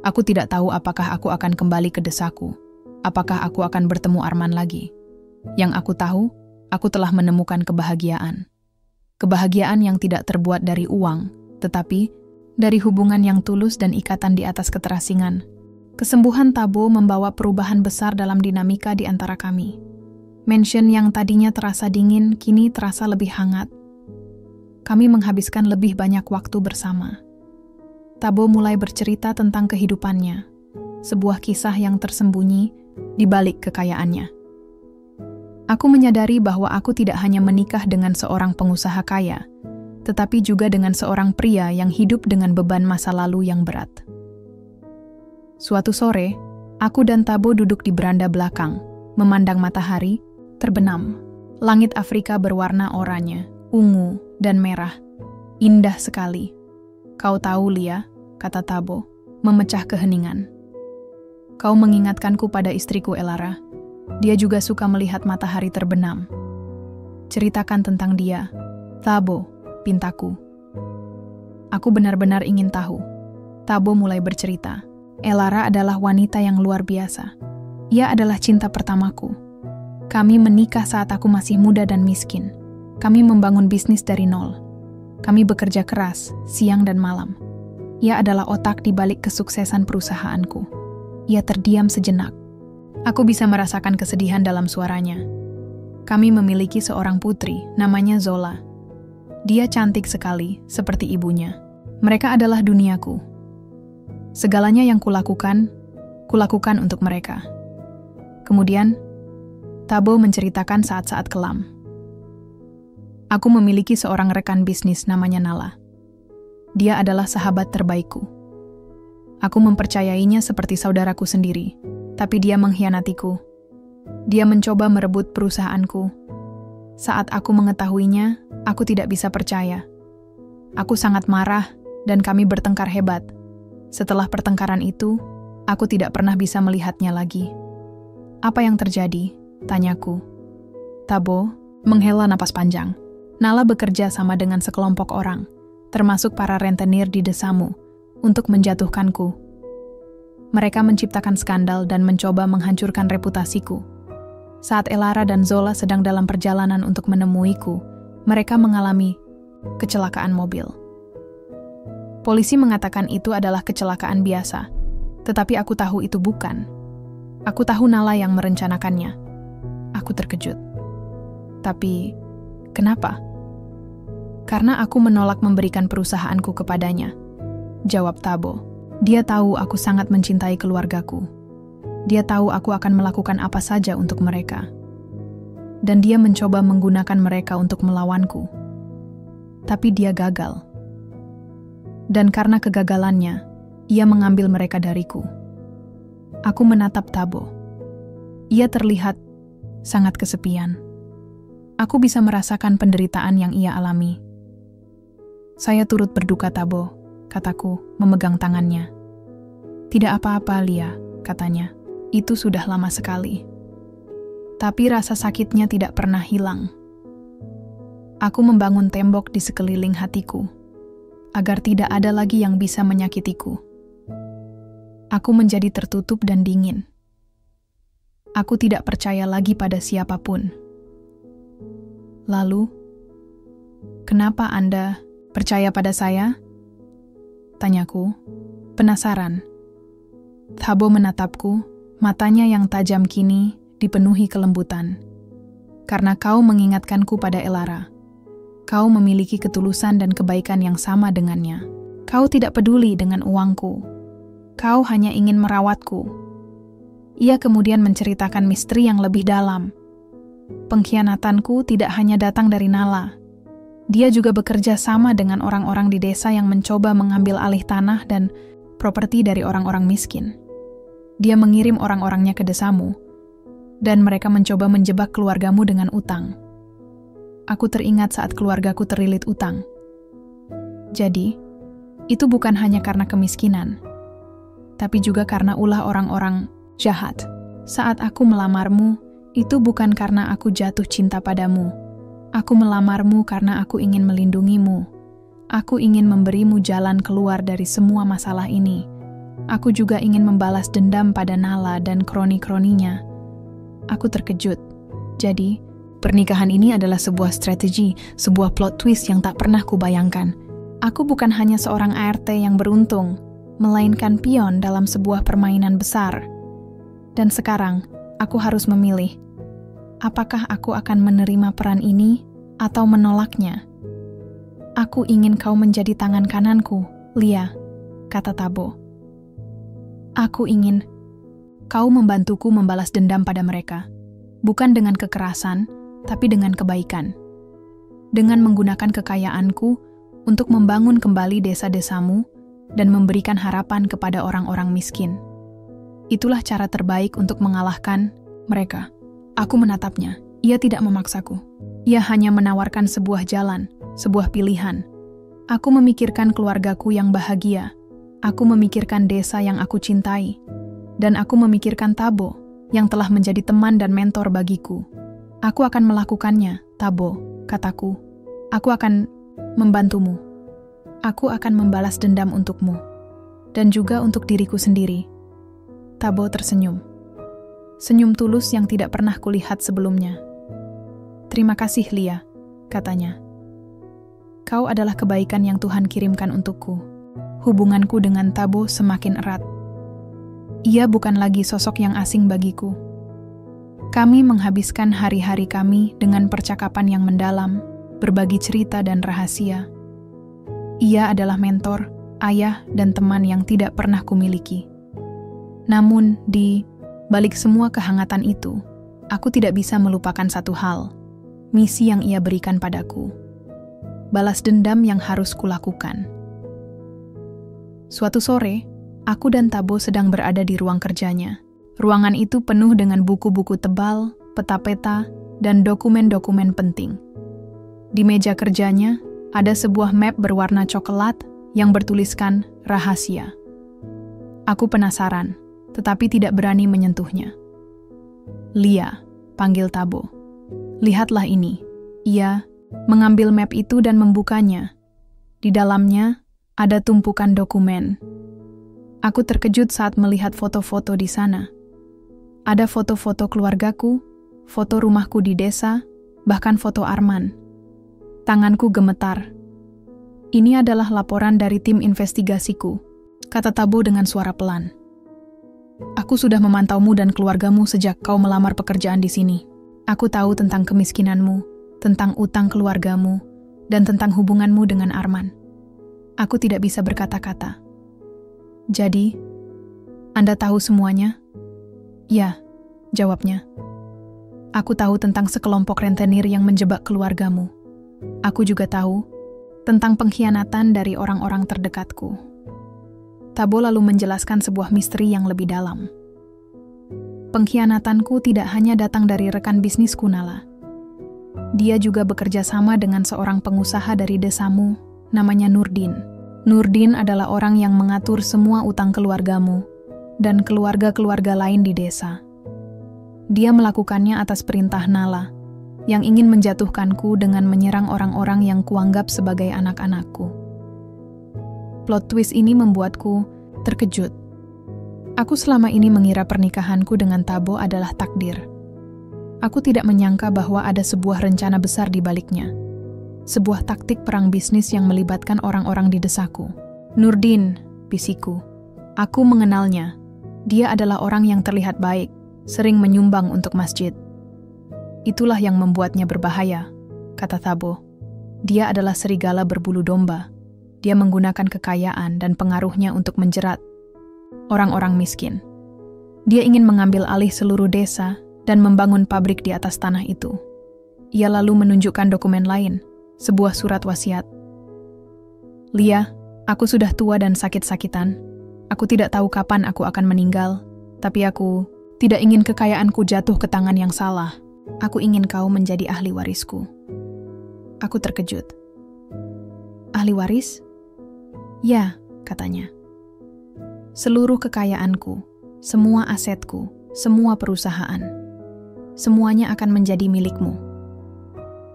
Aku tidak tahu apakah aku akan kembali ke desaku. Apakah aku akan bertemu Arman lagi. Yang aku tahu, aku telah menemukan kebahagiaan. Kebahagiaan yang tidak terbuat dari uang, tetapi dari hubungan yang tulus dan ikatan di atas keterasingan." Kesembuhan Tabo membawa perubahan besar dalam dinamika di antara kami. Mansion yang tadinya terasa dingin, kini terasa lebih hangat. Kami menghabiskan lebih banyak waktu bersama. Tabo mulai bercerita tentang kehidupannya, sebuah kisah yang tersembunyi di balik kekayaannya. Aku menyadari bahwa aku tidak hanya menikah dengan seorang pengusaha kaya, tetapi juga dengan seorang pria yang hidup dengan beban masa lalu yang berat. Suatu sore, aku dan Tabo duduk di beranda belakang, memandang matahari terbenam. Langit Afrika berwarna oranye, ungu, dan merah. Indah sekali. "Kau tahu, Lia," kata Tabo, memecah keheningan. "Kau mengingatkanku pada istriku, Elara. Dia juga suka melihat matahari terbenam." "Ceritakan tentang dia, Tabo," pintaku. Aku benar-benar ingin tahu. Tabo mulai bercerita. "Elara adalah wanita yang luar biasa. Ia adalah cinta pertamaku. Kami menikah saat aku masih muda dan miskin. Kami membangun bisnis dari nol. Kami bekerja keras, siang dan malam. Ia adalah otak di balik kesuksesan perusahaanku." Ia terdiam sejenak. Aku bisa merasakan kesedihan dalam suaranya. "Kami memiliki seorang putri, namanya Zola. Dia cantik sekali, seperti ibunya. Mereka adalah duniaku. Segalanya yang kulakukan untuk mereka." Kemudian, Tabo menceritakan saat-saat kelam. "Aku memiliki seorang rekan bisnis namanya Nala. Dia adalah sahabat terbaikku. Aku mempercayainya seperti saudaraku sendiri, tapi dia mengkhianatiku. Dia mencoba merebut perusahaanku. Saat aku mengetahuinya, aku tidak bisa percaya. Aku sangat marah dan kami bertengkar hebat. Setelah pertengkaran itu, aku tidak pernah bisa melihatnya lagi." "Apa yang terjadi?" tanyaku. Tabo menghela napas panjang. Nala bekerja sama dengan sekelompok orang, termasuk para rentenir di desamu, untuk menjatuhkanku. Mereka menciptakan skandal dan mencoba menghancurkan reputasiku. Saat Elara dan Zola sedang dalam perjalanan untuk menemuiku, mereka mengalami kecelakaan mobil. Polisi mengatakan itu adalah kecelakaan biasa, tetapi aku tahu itu bukan. Aku tahu Nala yang merencanakannya. Aku terkejut. Tapi, kenapa? Karena aku menolak memberikan perusahaanku kepadanya. Jawab Tabo. Dia tahu aku sangat mencintai keluargaku. Dia tahu aku akan melakukan apa saja untuk mereka. Dan dia mencoba menggunakan mereka untuk melawanku. Tapi dia gagal. Dan karena kegagalannya, ia mengambil mereka dariku. Aku menatap Tabo. Ia terlihat sangat kesepian. Aku bisa merasakan penderitaan yang ia alami. Saya turut berduka, Tabo, kataku, memegang tangannya. Tidak apa-apa, Lia, katanya. Itu sudah lama sekali. Tapi rasa sakitnya tidak pernah hilang. Aku membangun tembok di sekeliling hatiku, agar tidak ada lagi yang bisa menyakitiku. Aku menjadi tertutup dan dingin. Aku tidak percaya lagi pada siapapun. Lalu, kenapa Anda percaya pada saya? Tanyaku, penasaran. Tabo menatapku, matanya yang tajam kini dipenuhi kelembutan. Karena kau mengingatkanku pada Elara. Kau memiliki ketulusan dan kebaikan yang sama dengannya. Kau tidak peduli dengan uangku. Kau hanya ingin merawatku. Ia kemudian menceritakan misteri yang lebih dalam. Pengkhianatanku tidak hanya datang dari Nala. Dia juga bekerja sama dengan orang-orang di desa yang mencoba mengambil alih tanah dan properti dari orang-orang miskin. Dia mengirim orang-orangnya ke desamu, dan mereka mencoba menjebak keluargamu dengan utang. Aku teringat saat keluargaku terlilit utang. Jadi, itu bukan hanya karena kemiskinan, tapi juga karena ulah orang-orang jahat. Saat aku melamarmu, itu bukan karena aku jatuh cinta padamu. Aku melamarmu karena aku ingin melindungimu. Aku ingin memberimu jalan keluar dari semua masalah ini. Aku juga ingin membalas dendam pada Nala dan kroni-kroninya. Aku terkejut. Jadi, pernikahan ini adalah sebuah strategi, sebuah plot twist yang tak pernah kubayangkan. Aku bukan hanya seorang ART yang beruntung, melainkan pion dalam sebuah permainan besar. Dan sekarang, aku harus memilih. Apakah aku akan menerima peran ini atau menolaknya? Aku ingin kau menjadi tangan kananku, Lia, kata Tabo. Aku ingin kau membantuku membalas dendam pada mereka. Bukan dengan kekerasan, tapi dengan kebaikan. Dengan menggunakan kekayaanku untuk membangun kembali desa-desamu dan memberikan harapan kepada orang-orang miskin. Itulah cara terbaik untuk mengalahkan mereka. Aku menatapnya. Ia tidak memaksaku. Ia hanya menawarkan sebuah jalan, sebuah pilihan. Aku memikirkan keluargaku yang bahagia. Aku memikirkan desa yang aku cintai. Dan aku memikirkan Tabo yang telah menjadi teman dan mentor bagiku. Aku akan melakukannya, Tabo, kataku. Aku akan membantumu. Aku akan membalas dendam untukmu. Dan juga untuk diriku sendiri. Tabo tersenyum. Senyum tulus yang tidak pernah kulihat sebelumnya. Terima kasih, Lia, katanya. Kau adalah kebaikan yang Tuhan kirimkan untukku. Hubunganku dengan Tabo semakin erat. Ia bukan lagi sosok yang asing bagiku. Kami menghabiskan hari-hari kami dengan percakapan yang mendalam, berbagi cerita dan rahasia. Ia adalah mentor, ayah, dan teman yang tidak pernah kumiliki. Namun, di balik semua kehangatan itu, aku tidak bisa melupakan satu hal, misi yang ia berikan padaku. Balas dendam yang harus kulakukan. Suatu sore, aku dan Tabo sedang berada di ruang kerjanya. Ruangan itu penuh dengan buku-buku tebal, peta-peta, dan dokumen-dokumen penting. Di meja kerjanya, ada sebuah map berwarna coklat yang bertuliskan rahasia. Aku penasaran, tetapi tidak berani menyentuhnya. Lia, panggil Tabo. Lihatlah ini. Ia mengambil map itu dan membukanya. Di dalamnya ada tumpukan dokumen. Aku terkejut saat melihat foto-foto di sana. Ada foto-foto keluargaku, foto rumahku di desa, bahkan foto Arman. Tanganku gemetar. Ini adalah laporan dari tim investigasiku, kata Tabo dengan suara pelan. Aku sudah memantaumu dan keluargamu sejak kau melamar pekerjaan di sini. Aku tahu tentang kemiskinanmu, tentang utang keluargamu, dan tentang hubunganmu dengan Arman. Aku tidak bisa berkata-kata. Jadi, Anda tahu semuanya? Ya, jawabnya. Aku tahu tentang sekelompok rentenir yang menjebak keluargamu. Aku juga tahu tentang pengkhianatan dari orang-orang terdekatku. Tabo lalu menjelaskan sebuah misteri yang lebih dalam. Pengkhianatanku tidak hanya datang dari rekan bisnisku, Nala. Dia juga bekerja sama dengan seorang pengusaha dari desamu, namanya Nurdin. Nurdin adalah orang yang mengatur semua utang keluargamu dan keluarga-keluarga lain di desa. Dia melakukannya atas perintah Nala, yang ingin menjatuhkanku dengan menyerang orang-orang yang kuanggap sebagai anak-anakku. Plot twist ini membuatku terkejut. Aku selama ini mengira pernikahanku dengan Tabo adalah takdir. Aku tidak menyangka bahwa ada sebuah rencana besar di baliknya. Sebuah taktik perang bisnis yang melibatkan orang-orang di desaku. Nurdin, bisikku. Aku mengenalnya. Dia adalah orang yang terlihat baik, sering menyumbang untuk masjid. Itulah yang membuatnya berbahaya, kata Tabo. Dia adalah serigala berbulu domba. Dia menggunakan kekayaan dan pengaruhnya untuk menjerat orang-orang miskin. Dia ingin mengambil alih seluruh desa dan membangun pabrik di atas tanah itu. Ia lalu menunjukkan dokumen lain, sebuah surat wasiat. Lia, aku sudah tua dan sakit-sakitan. Aku tidak tahu kapan aku akan meninggal, tapi aku tidak ingin kekayaanku jatuh ke tangan yang salah. Aku ingin kau menjadi ahli warisku. Aku terkejut. Ahli waris? Ya, katanya. Seluruh kekayaanku, semua asetku, semua perusahaan, semuanya akan menjadi milikmu.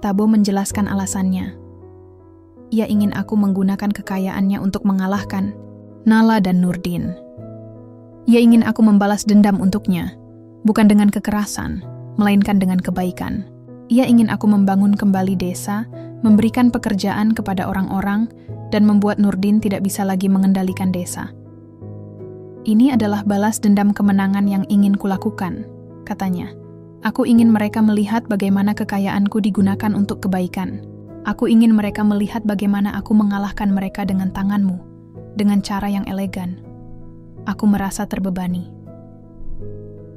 Tabo menjelaskan alasannya. Ia ingin aku menggunakan kekayaannya untuk mengalahkan Nala dan Nurdin. Ia ingin aku membalas dendam untuknya, bukan dengan kekerasan, melainkan dengan kebaikan. Ia ingin aku membangun kembali desa, memberikan pekerjaan kepada orang-orang, dan membuat Nurdin tidak bisa lagi mengendalikan desa. Ini adalah balas dendam kemenangan yang ingin kulakukan, katanya. Aku ingin mereka melihat bagaimana kekayaanku digunakan untuk kebaikan. Aku ingin mereka melihat bagaimana aku mengalahkan mereka dengan tanganmu, dengan cara yang elegan. Aku merasa terbebani.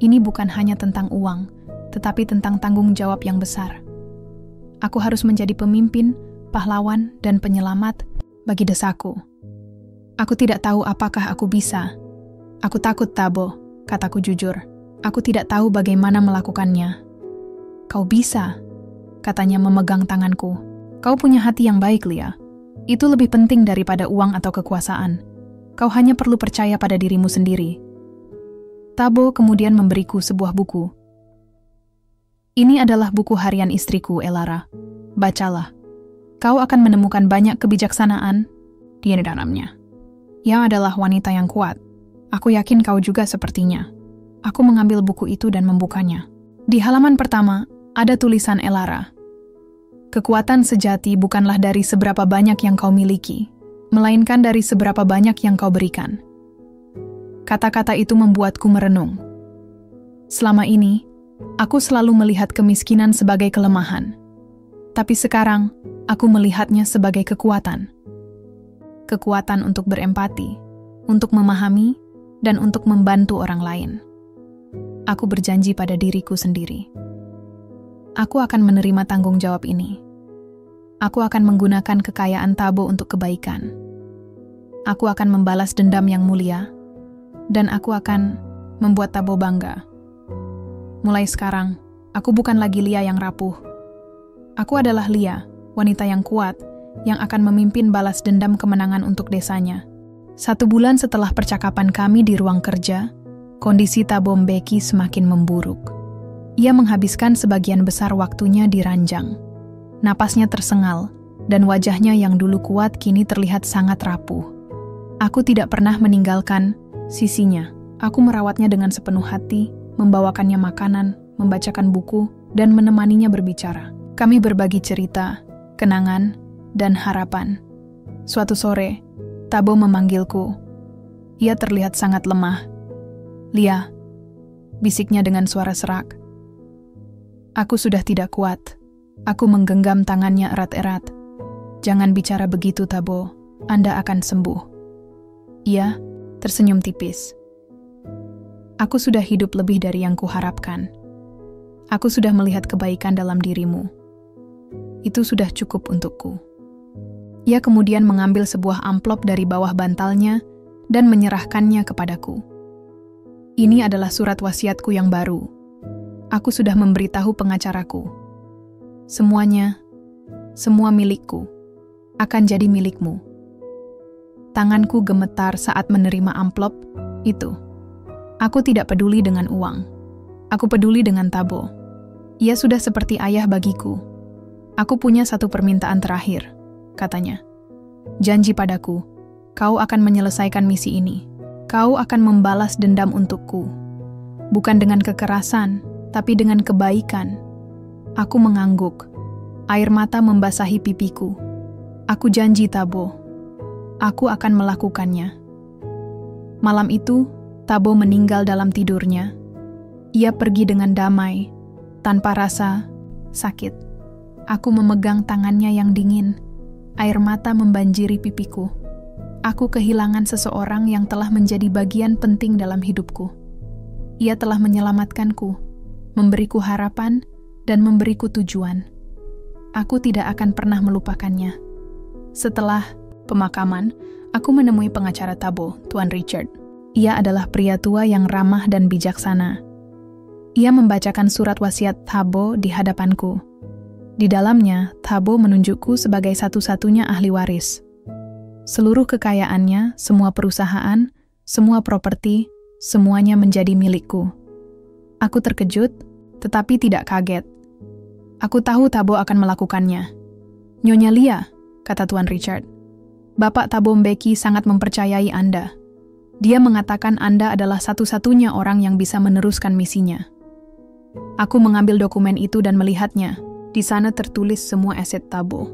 Ini bukan hanya tentang uang, tetapi tentang tanggung jawab yang besar. Aku harus menjadi pemimpin, pahlawan, dan penyelamat bagi desaku. Aku tidak tahu apakah aku bisa. Aku takut, Tabo, kataku jujur. Aku tidak tahu bagaimana melakukannya. Kau bisa, katanya memegang tanganku. Kau punya hati yang baik, Lia. Itu lebih penting daripada uang atau kekuasaan. Kau hanya perlu percaya pada dirimu sendiri. Tabo kemudian memberiku sebuah buku. Ini adalah buku harian istriku, Elara. Bacalah. Kau akan menemukan banyak kebijaksanaan di dalamnya. Ia adalah wanita yang kuat. Aku yakin kau juga sepertinya. Aku mengambil buku itu dan membukanya. Di halaman pertama, ada tulisan Elara. Kekuatan sejati bukanlah dari seberapa banyak yang kau miliki, melainkan dari seberapa banyak yang kau berikan. Kata-kata itu membuatku merenung. Selama ini, aku selalu melihat kemiskinan sebagai kelemahan. Tapi sekarang, aku melihatnya sebagai kekuatan. Kekuatan untuk berempati, untuk memahami, dan untuk membantu orang lain. Aku berjanji pada diriku sendiri. Aku akan menerima tanggung jawab ini. Aku akan menggunakan kekayaan Tabo untuk kebaikan. Aku akan membalas dendam yang mulia, dan aku akan membuat Tabo bangga. Mulai sekarang, aku bukan lagi Lia yang rapuh. Aku adalah Lia, wanita yang kuat, yang akan memimpin balas dendam kemenangan untuk desanya. 1 bulan setelah percakapan kami di ruang kerja, kondisi Tabo Mbeki semakin memburuk. Ia menghabiskan sebagian besar waktunya di ranjang. Napasnya tersengal, dan wajahnya yang dulu kuat kini terlihat sangat rapuh. Aku tidak pernah meninggalkan sisinya. Aku merawatnya dengan sepenuh hati, membawakannya makanan, membacakan buku, dan menemaninya berbicara. Kami berbagi cerita, kenangan, dan harapan. Suatu sore, Thabo memanggilku. Ia terlihat sangat lemah. "Lia," bisiknya dengan suara serak. Aku sudah tidak kuat. Aku menggenggam tangannya erat-erat. "Jangan bicara begitu, Thabo. Anda akan sembuh." Ia tersenyum tipis. "Aku sudah hidup lebih dari yang kuharapkan. Aku sudah melihat kebaikan dalam dirimu. Itu sudah cukup untukku." Ia kemudian mengambil sebuah amplop dari bawah bantalnya dan menyerahkannya kepadaku. "Ini adalah surat wasiatku yang baru. Aku sudah memberitahu pengacaraku. Semuanya, semua milikku, akan jadi milikmu." Tanganku gemetar saat menerima amplop itu. Aku tidak peduli dengan uang. Aku peduli dengan Thabo. Ia sudah seperti ayah bagiku. "Aku punya satu permintaan terakhir," katanya. "Janji padaku, kau akan menyelesaikan misi ini. Kau akan membalas dendam untukku. Bukan dengan kekerasan, tapi dengan kebaikan." Aku mengangguk. Air mata membasahi pipiku. "Aku janji, Thabo. Aku akan melakukannya." Malam itu, Thabo meninggal dalam tidurnya. Ia pergi dengan damai, tanpa rasa sakit. Aku memegang tangannya yang dingin. Air mata membanjiri pipiku. Aku kehilangan seseorang yang telah menjadi bagian penting dalam hidupku. Ia telah menyelamatkanku, memberiku harapan, dan memberiku tujuan. Aku tidak akan pernah melupakannya. Setelah pemakaman, aku menemui pengacara Thabo, Tuan Richard. Ia adalah pria tua yang ramah dan bijaksana. Ia membacakan surat wasiat Thabo di hadapanku. Di dalamnya, Thabo menunjukku sebagai satu-satunya ahli waris. Seluruh kekayaannya, semua perusahaan, semua properti, semuanya menjadi milikku. Aku terkejut, tetapi tidak kaget. Aku tahu Thabo akan melakukannya. "Nyonya Lia," kata Tuan Richard, "Bapak Thabo Mbeki sangat mempercayai Anda. Dia mengatakan Anda adalah satu-satunya orang yang bisa meneruskan misinya." Aku mengambil dokumen itu dan melihatnya. Di sana tertulis semua aset Thabo.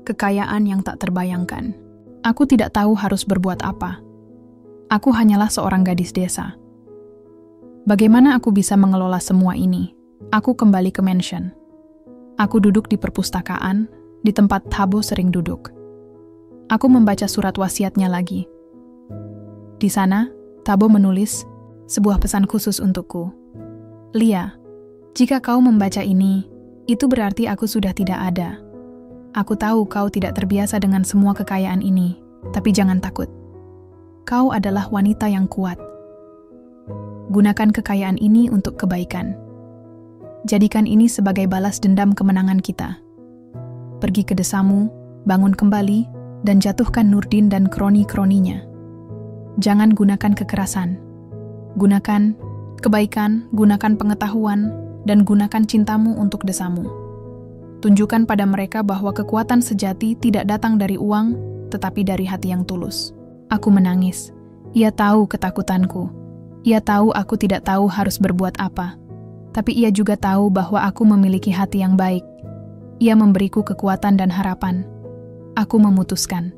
Kekayaan yang tak terbayangkan. Aku tidak tahu harus berbuat apa. Aku hanyalah seorang gadis desa. Bagaimana aku bisa mengelola semua ini? Aku kembali ke mansion. Aku duduk di perpustakaan, di tempat Thabo sering duduk. Aku membaca surat wasiatnya lagi. Di sana, Thabo menulis sebuah pesan khusus untukku. "Lia, jika kau membaca ini, itu berarti aku sudah tidak ada. Aku tahu kau tidak terbiasa dengan semua kekayaan ini, tapi jangan takut. Kau adalah wanita yang kuat. Gunakan kekayaan ini untuk kebaikan. Jadikan ini sebagai balas dendam kemenangan kita. Pergi ke desamu, bangun kembali, dan jatuhkan Nurdin dan kroni-kroninya. Jangan gunakan kekerasan. Gunakan kebaikan, gunakan pengetahuan, dan gunakan cintamu untuk desamu. Tunjukkan pada mereka bahwa kekuatan sejati tidak datang dari uang, tetapi dari hati yang tulus." Aku menangis. Ia tahu ketakutanku. Ia tahu aku tidak tahu harus berbuat apa. Tapi ia juga tahu bahwa aku memiliki hati yang baik. Ia memberiku kekuatan dan harapan. Aku memutuskan.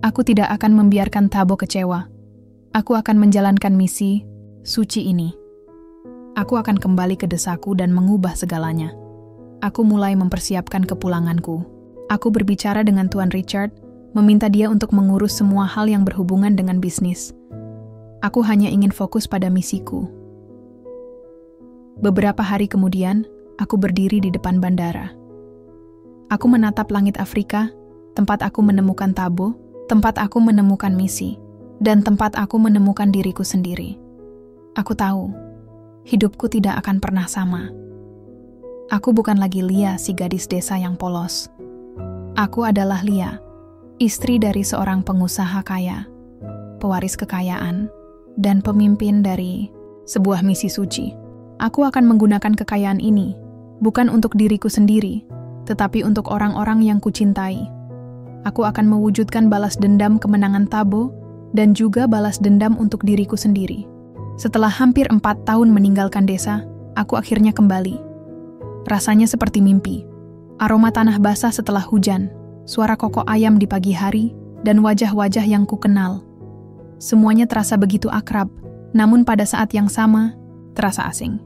Aku tidak akan membiarkan Thabo kecewa. Aku akan menjalankan misi suci ini. Aku akan kembali ke desaku dan mengubah segalanya. Aku mulai mempersiapkan kepulanganku. Aku berbicara dengan Tuan Richard, meminta dia untuk mengurus semua hal yang berhubungan dengan bisnis. Aku hanya ingin fokus pada misiku. Beberapa hari kemudian, aku berdiri di depan bandara. Aku menatap langit Afrika, tempat aku menemukan Thabo, tempat aku menemukan misi, dan tempat aku menemukan diriku sendiri. Aku tahu, hidupku tidak akan pernah sama. Aku bukan lagi Lia, si gadis desa yang polos. Aku adalah Lia, istri dari seorang pengusaha kaya, pewaris kekayaan, dan pemimpin dari sebuah misi suci. Aku akan menggunakan kekayaan ini, bukan untuk diriku sendiri, tetapi untuk orang-orang yang kucintai. Aku akan mewujudkan balas dendam kemenangan Thabo dan juga balas dendam untuk diriku sendiri. Setelah hampir 4 tahun meninggalkan desa, aku akhirnya kembali. Rasanya seperti mimpi. Aroma tanah basah setelah hujan, suara kokok ayam di pagi hari, dan wajah-wajah yang kukenal. Semuanya terasa begitu akrab, namun pada saat yang sama, terasa asing.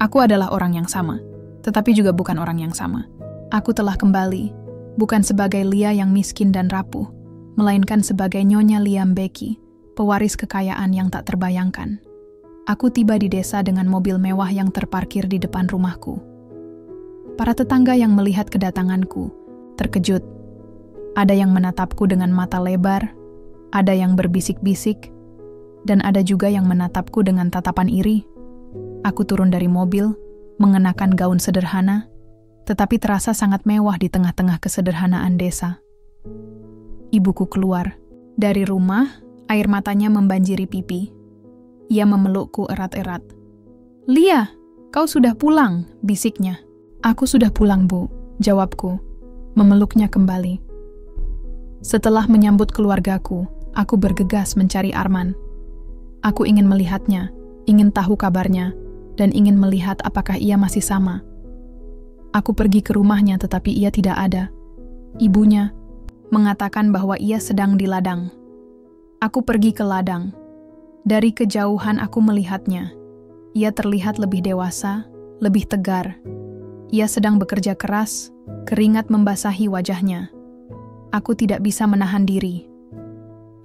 Aku adalah orang yang sama, tetapi juga bukan orang yang sama. Aku telah kembali, bukan sebagai Lia yang miskin dan rapuh, melainkan sebagai Nyonya Lia Mbeki, pewaris kekayaan yang tak terbayangkan. Aku tiba di desa dengan mobil mewah yang terparkir di depan rumahku. Para tetangga yang melihat kedatanganku terkejut. Ada yang menatapku dengan mata lebar, ada yang berbisik-bisik, dan ada juga yang menatapku dengan tatapan iri. Aku turun dari mobil, mengenakan gaun sederhana, tetapi terasa sangat mewah di tengah-tengah kesederhanaan desa. Ibuku keluar. Dari rumah, air matanya membanjiri pipi. Ia memelukku erat-erat. "Lia, kau sudah pulang," bisiknya. "Aku sudah pulang, Bu," jawabku, memeluknya kembali. Setelah menyambut keluargaku, aku bergegas mencari Arman. Aku ingin melihatnya, ingin tahu kabarnya, dan ingin melihat apakah ia masih sama. Aku pergi ke rumahnya tetapi ia tidak ada. Ibunya mengatakan bahwa ia sedang di ladang. Aku pergi ke ladang. Dari kejauhan aku melihatnya. Ia terlihat lebih dewasa, lebih tegar. Ia sedang bekerja keras, keringat membasahi wajahnya. Aku tidak bisa menahan diri.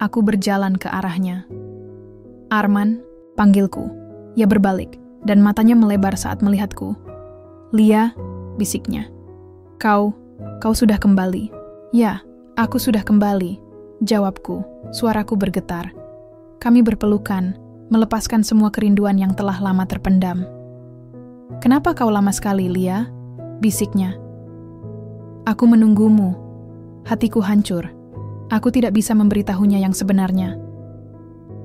Aku berjalan ke arahnya. "Arman," panggilku. Ia berbalik, dan matanya melebar saat melihatku. "Lia," bisiknya. Kau sudah kembali." "Ya, aku sudah kembali," jawabku. Suaraku bergetar. Kami berpelukan, melepaskan semua kerinduan yang telah lama terpendam. "Kenapa kau lama sekali, Lia?" bisiknya. "Aku menunggumu." Hatiku hancur. Aku tidak bisa memberitahunya yang sebenarnya.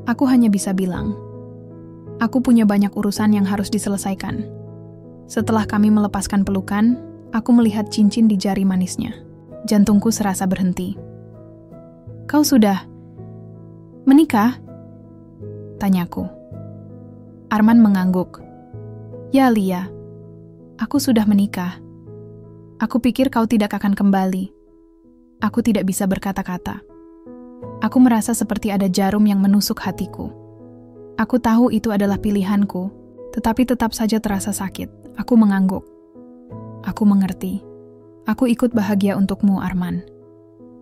Aku hanya bisa bilang, aku punya banyak urusan yang harus diselesaikan. Setelah kami melepaskan pelukan, aku melihat cincin di jari manisnya. Jantungku serasa berhenti. "Kau sudah menikah?" tanyaku. Arman mengangguk. "Ya, Lia, aku sudah menikah. Aku pikir kau tidak akan kembali." Aku tidak bisa berkata-kata. Aku merasa seperti ada jarum yang menusuk hatiku. Aku tahu itu adalah pilihanku, tetapi tetap saja terasa sakit. Aku mengangguk. "Aku mengerti. Aku ikut bahagia untukmu, Arman."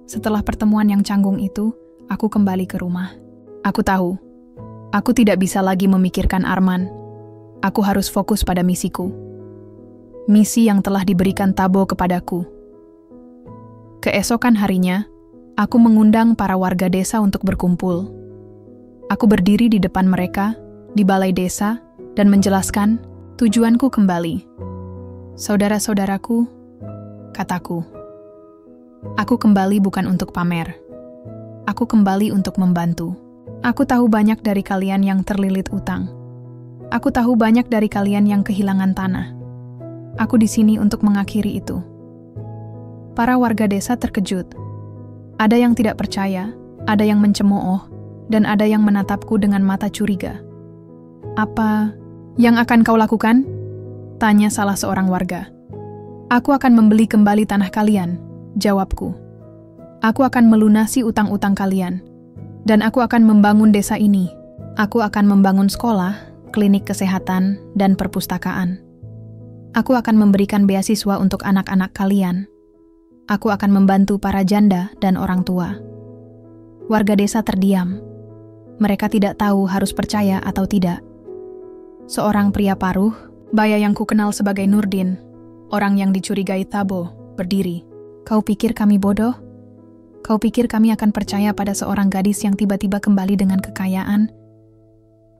Setelah pertemuan yang canggung itu, aku kembali ke rumah. Aku tahu, aku tidak bisa lagi memikirkan Arman. Aku harus fokus pada misiku. Misi yang telah diberikan Thabo kepadaku. Keesokan harinya, aku mengundang para warga desa untuk berkumpul. Aku berdiri di depan mereka, di balai desa, dan menjelaskan tujuanku kembali. "Saudara-saudaraku," kataku, "aku kembali bukan untuk pamer. Aku kembali untuk membantu. Aku tahu banyak dari kalian yang terlilit utang. Aku tahu banyak dari kalian yang kehilangan tanah. Aku di sini untuk mengakhiri itu." Para warga desa terkejut. Ada yang tidak percaya, ada yang mencemooh, dan ada yang menatapku dengan mata curiga. "Apa yang akan kau lakukan?" tanya salah seorang warga. "Aku akan membeli kembali tanah kalian," jawabku. "Aku akan melunasi utang-utang kalian, dan aku akan membangun desa ini. Aku akan membangun sekolah, klinik kesehatan, dan perpustakaan. Aku akan memberikan beasiswa untuk anak-anak kalian. Aku akan membantu para janda dan orang tua." Warga desa terdiam. Mereka tidak tahu harus percaya atau tidak. Seorang pria paruh, baya yang kukenal sebagai Nurdin, orang yang dicurigai Thabo, berdiri. "Kau pikir kami bodoh? Kau pikir kami akan percaya pada seorang gadis yang tiba-tiba kembali dengan kekayaan?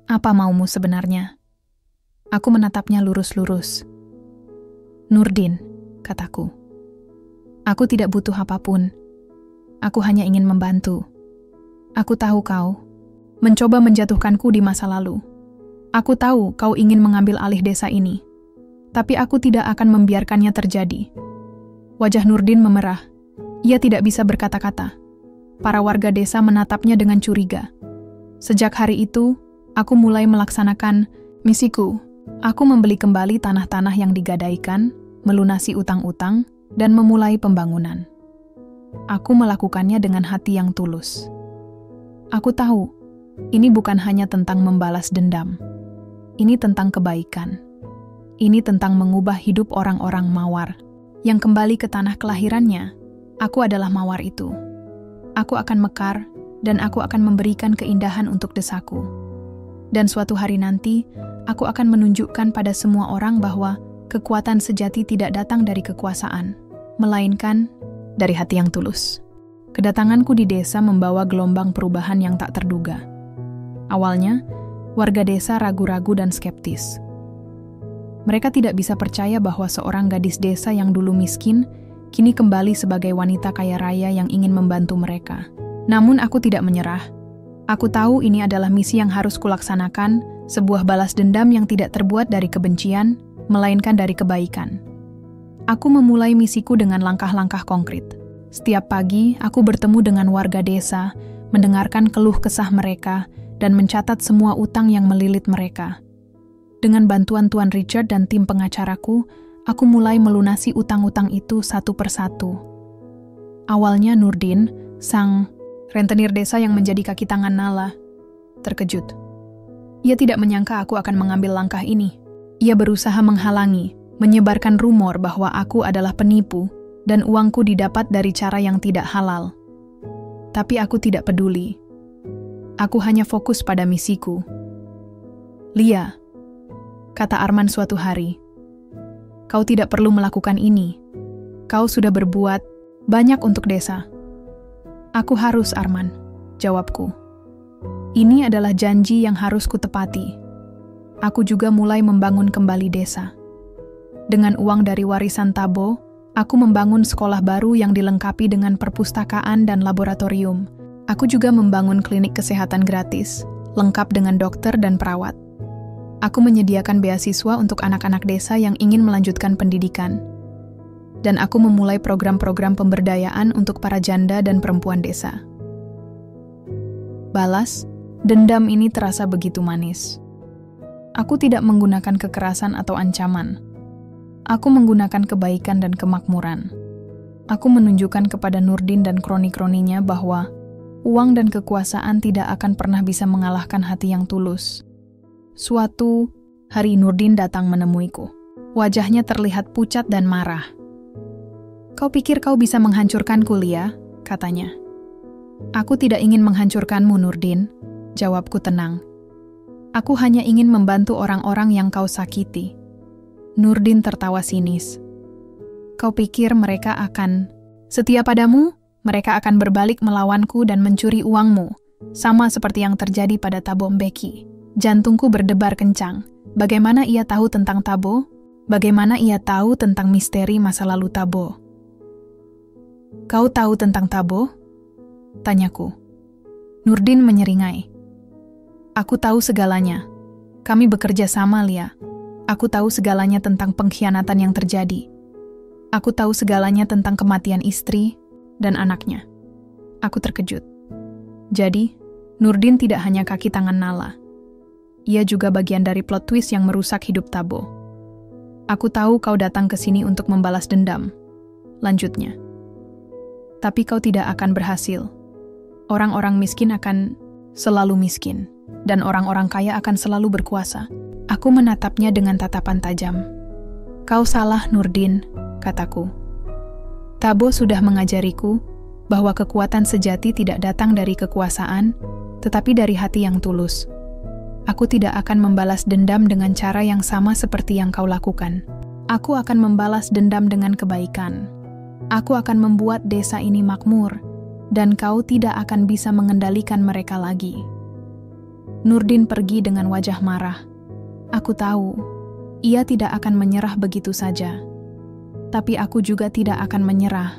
Apa maumu sebenarnya?" Aku menatapnya lurus-lurus. "Nurdin," kataku. "Aku tidak butuh apapun. Aku hanya ingin membantu. Aku tahu kau mencoba menjatuhkanku di masa lalu. Aku tahu kau ingin mengambil alih desa ini, tapi aku tidak akan membiarkannya terjadi. Wajah Nurdin memerah. Ia tidak bisa berkata-kata. Para warga desa menatapnya dengan curiga. Sejak hari itu, aku mulai melaksanakan misiku. Aku membeli kembali tanah-tanah yang digadaikan, melunasi utang-utang, dan memulai pembangunan. Aku melakukannya dengan hati yang tulus. Aku tahu, ini bukan hanya tentang membalas dendam. Ini tentang kebaikan. Ini tentang mengubah hidup orang-orang Mawar yang kembali ke tanah kelahirannya. Aku adalah Mawar itu. Aku akan mekar dan aku akan memberikan keindahan untuk desaku. Dan suatu hari nanti, aku akan menunjukkan pada semua orang bahwa kekuatan sejati tidak datang dari kekuasaan, melainkan dari hati yang tulus. Kedatanganku di desa membawa gelombang perubahan yang tak terduga. Awalnya, warga desa ragu-ragu dan skeptis. Mereka tidak bisa percaya bahwa seorang gadis desa yang dulu miskin, kini kembali sebagai wanita kaya raya yang ingin membantu mereka. Namun aku tidak menyerah. Aku tahu ini adalah misi yang harus kulaksanakan, sebuah balas dendam yang tidak terbuat dari kebencian, melainkan dari kebaikan. Aku memulai misiku dengan langkah-langkah konkret. Setiap pagi, aku bertemu dengan warga desa, mendengarkan keluh kesah mereka, dan mencatat semua utang yang melilit mereka. Dengan bantuan Tuan Richard dan tim pengacaraku, aku mulai melunasi utang-utang itu satu persatu. Awalnya Nurdin, sang rentenir desa yang menjadi kaki tangan Nala, terkejut. Ia tidak menyangka aku akan mengambil langkah ini. Ia berusaha menghalangi, menyebarkan rumor bahwa aku adalah penipu dan uangku didapat dari cara yang tidak halal. Tapi aku tidak peduli. Aku hanya fokus pada misiku. Lia, kata Arman suatu hari, kau tidak perlu melakukan ini. Kau sudah berbuat banyak untuk desa. Aku harus, Arman, jawabku. Ini adalah janji yang harus kutepati. Aku juga mulai membangun kembali desa. Dengan uang dari warisan Tabo, aku membangun sekolah baru yang dilengkapi dengan perpustakaan dan laboratorium. Aku juga membangun klinik kesehatan gratis, lengkap dengan dokter dan perawat. Aku menyediakan beasiswa untuk anak-anak desa yang ingin melanjutkan pendidikan. Dan aku memulai program-program pemberdayaan untuk para janda dan perempuan desa. Balas, dendam ini terasa begitu manis. Aku tidak menggunakan kekerasan atau ancaman. Aku menggunakan kebaikan dan kemakmuran. Aku menunjukkan kepada Nurdin dan kroni-kroninya bahwa uang dan kekuasaan tidak akan pernah bisa mengalahkan hati yang tulus. Suatu hari Nurdin datang menemuiku. Wajahnya terlihat pucat dan marah. Kau pikir kau bisa menghancurkanku, Lia? Katanya. Aku tidak ingin menghancurkanmu, Nurdin, jawabku tenang. Aku hanya ingin membantu orang-orang yang kau sakiti. Nurdin tertawa sinis. Kau pikir mereka akan setia padamu? Mereka akan berbalik melawanku dan mencuri uangmu, sama seperti yang terjadi pada Tabo Mbeki. Jantungku berdebar kencang. Bagaimana ia tahu tentang Tabo? Bagaimana ia tahu tentang misteri masa lalu Tabo? Kau tahu tentang Tabo? Tanyaku. Nurdin menyeringai. Aku tahu segalanya. Kami bekerja sama, Lia. Aku tahu segalanya tentang pengkhianatan yang terjadi. Aku tahu segalanya tentang kematian istri dan anaknya. Aku terkejut. Jadi, Nurdin tidak hanya kaki tangan Nala. Ia juga bagian dari plot twist yang merusak hidup Tabo. Aku tahu kau datang ke sini untuk membalas dendam. Lanjutnya. Tapi kau tidak akan berhasil. Orang-orang miskin akan selalu miskin, dan orang-orang kaya akan selalu berkuasa. Aku menatapnya dengan tatapan tajam. Kau salah, Nurdin, kataku. Tabo sudah mengajariku bahwa kekuatan sejati tidak datang dari kekuasaan, tetapi dari hati yang tulus. Aku tidak akan membalas dendam dengan cara yang sama seperti yang kau lakukan. Aku akan membalas dendam dengan kebaikan. Aku akan membuat desa ini makmur, dan kau tidak akan bisa mengendalikan mereka lagi. Nurdin pergi dengan wajah marah. Aku tahu, ia tidak akan menyerah begitu saja. Tapi aku juga tidak akan menyerah.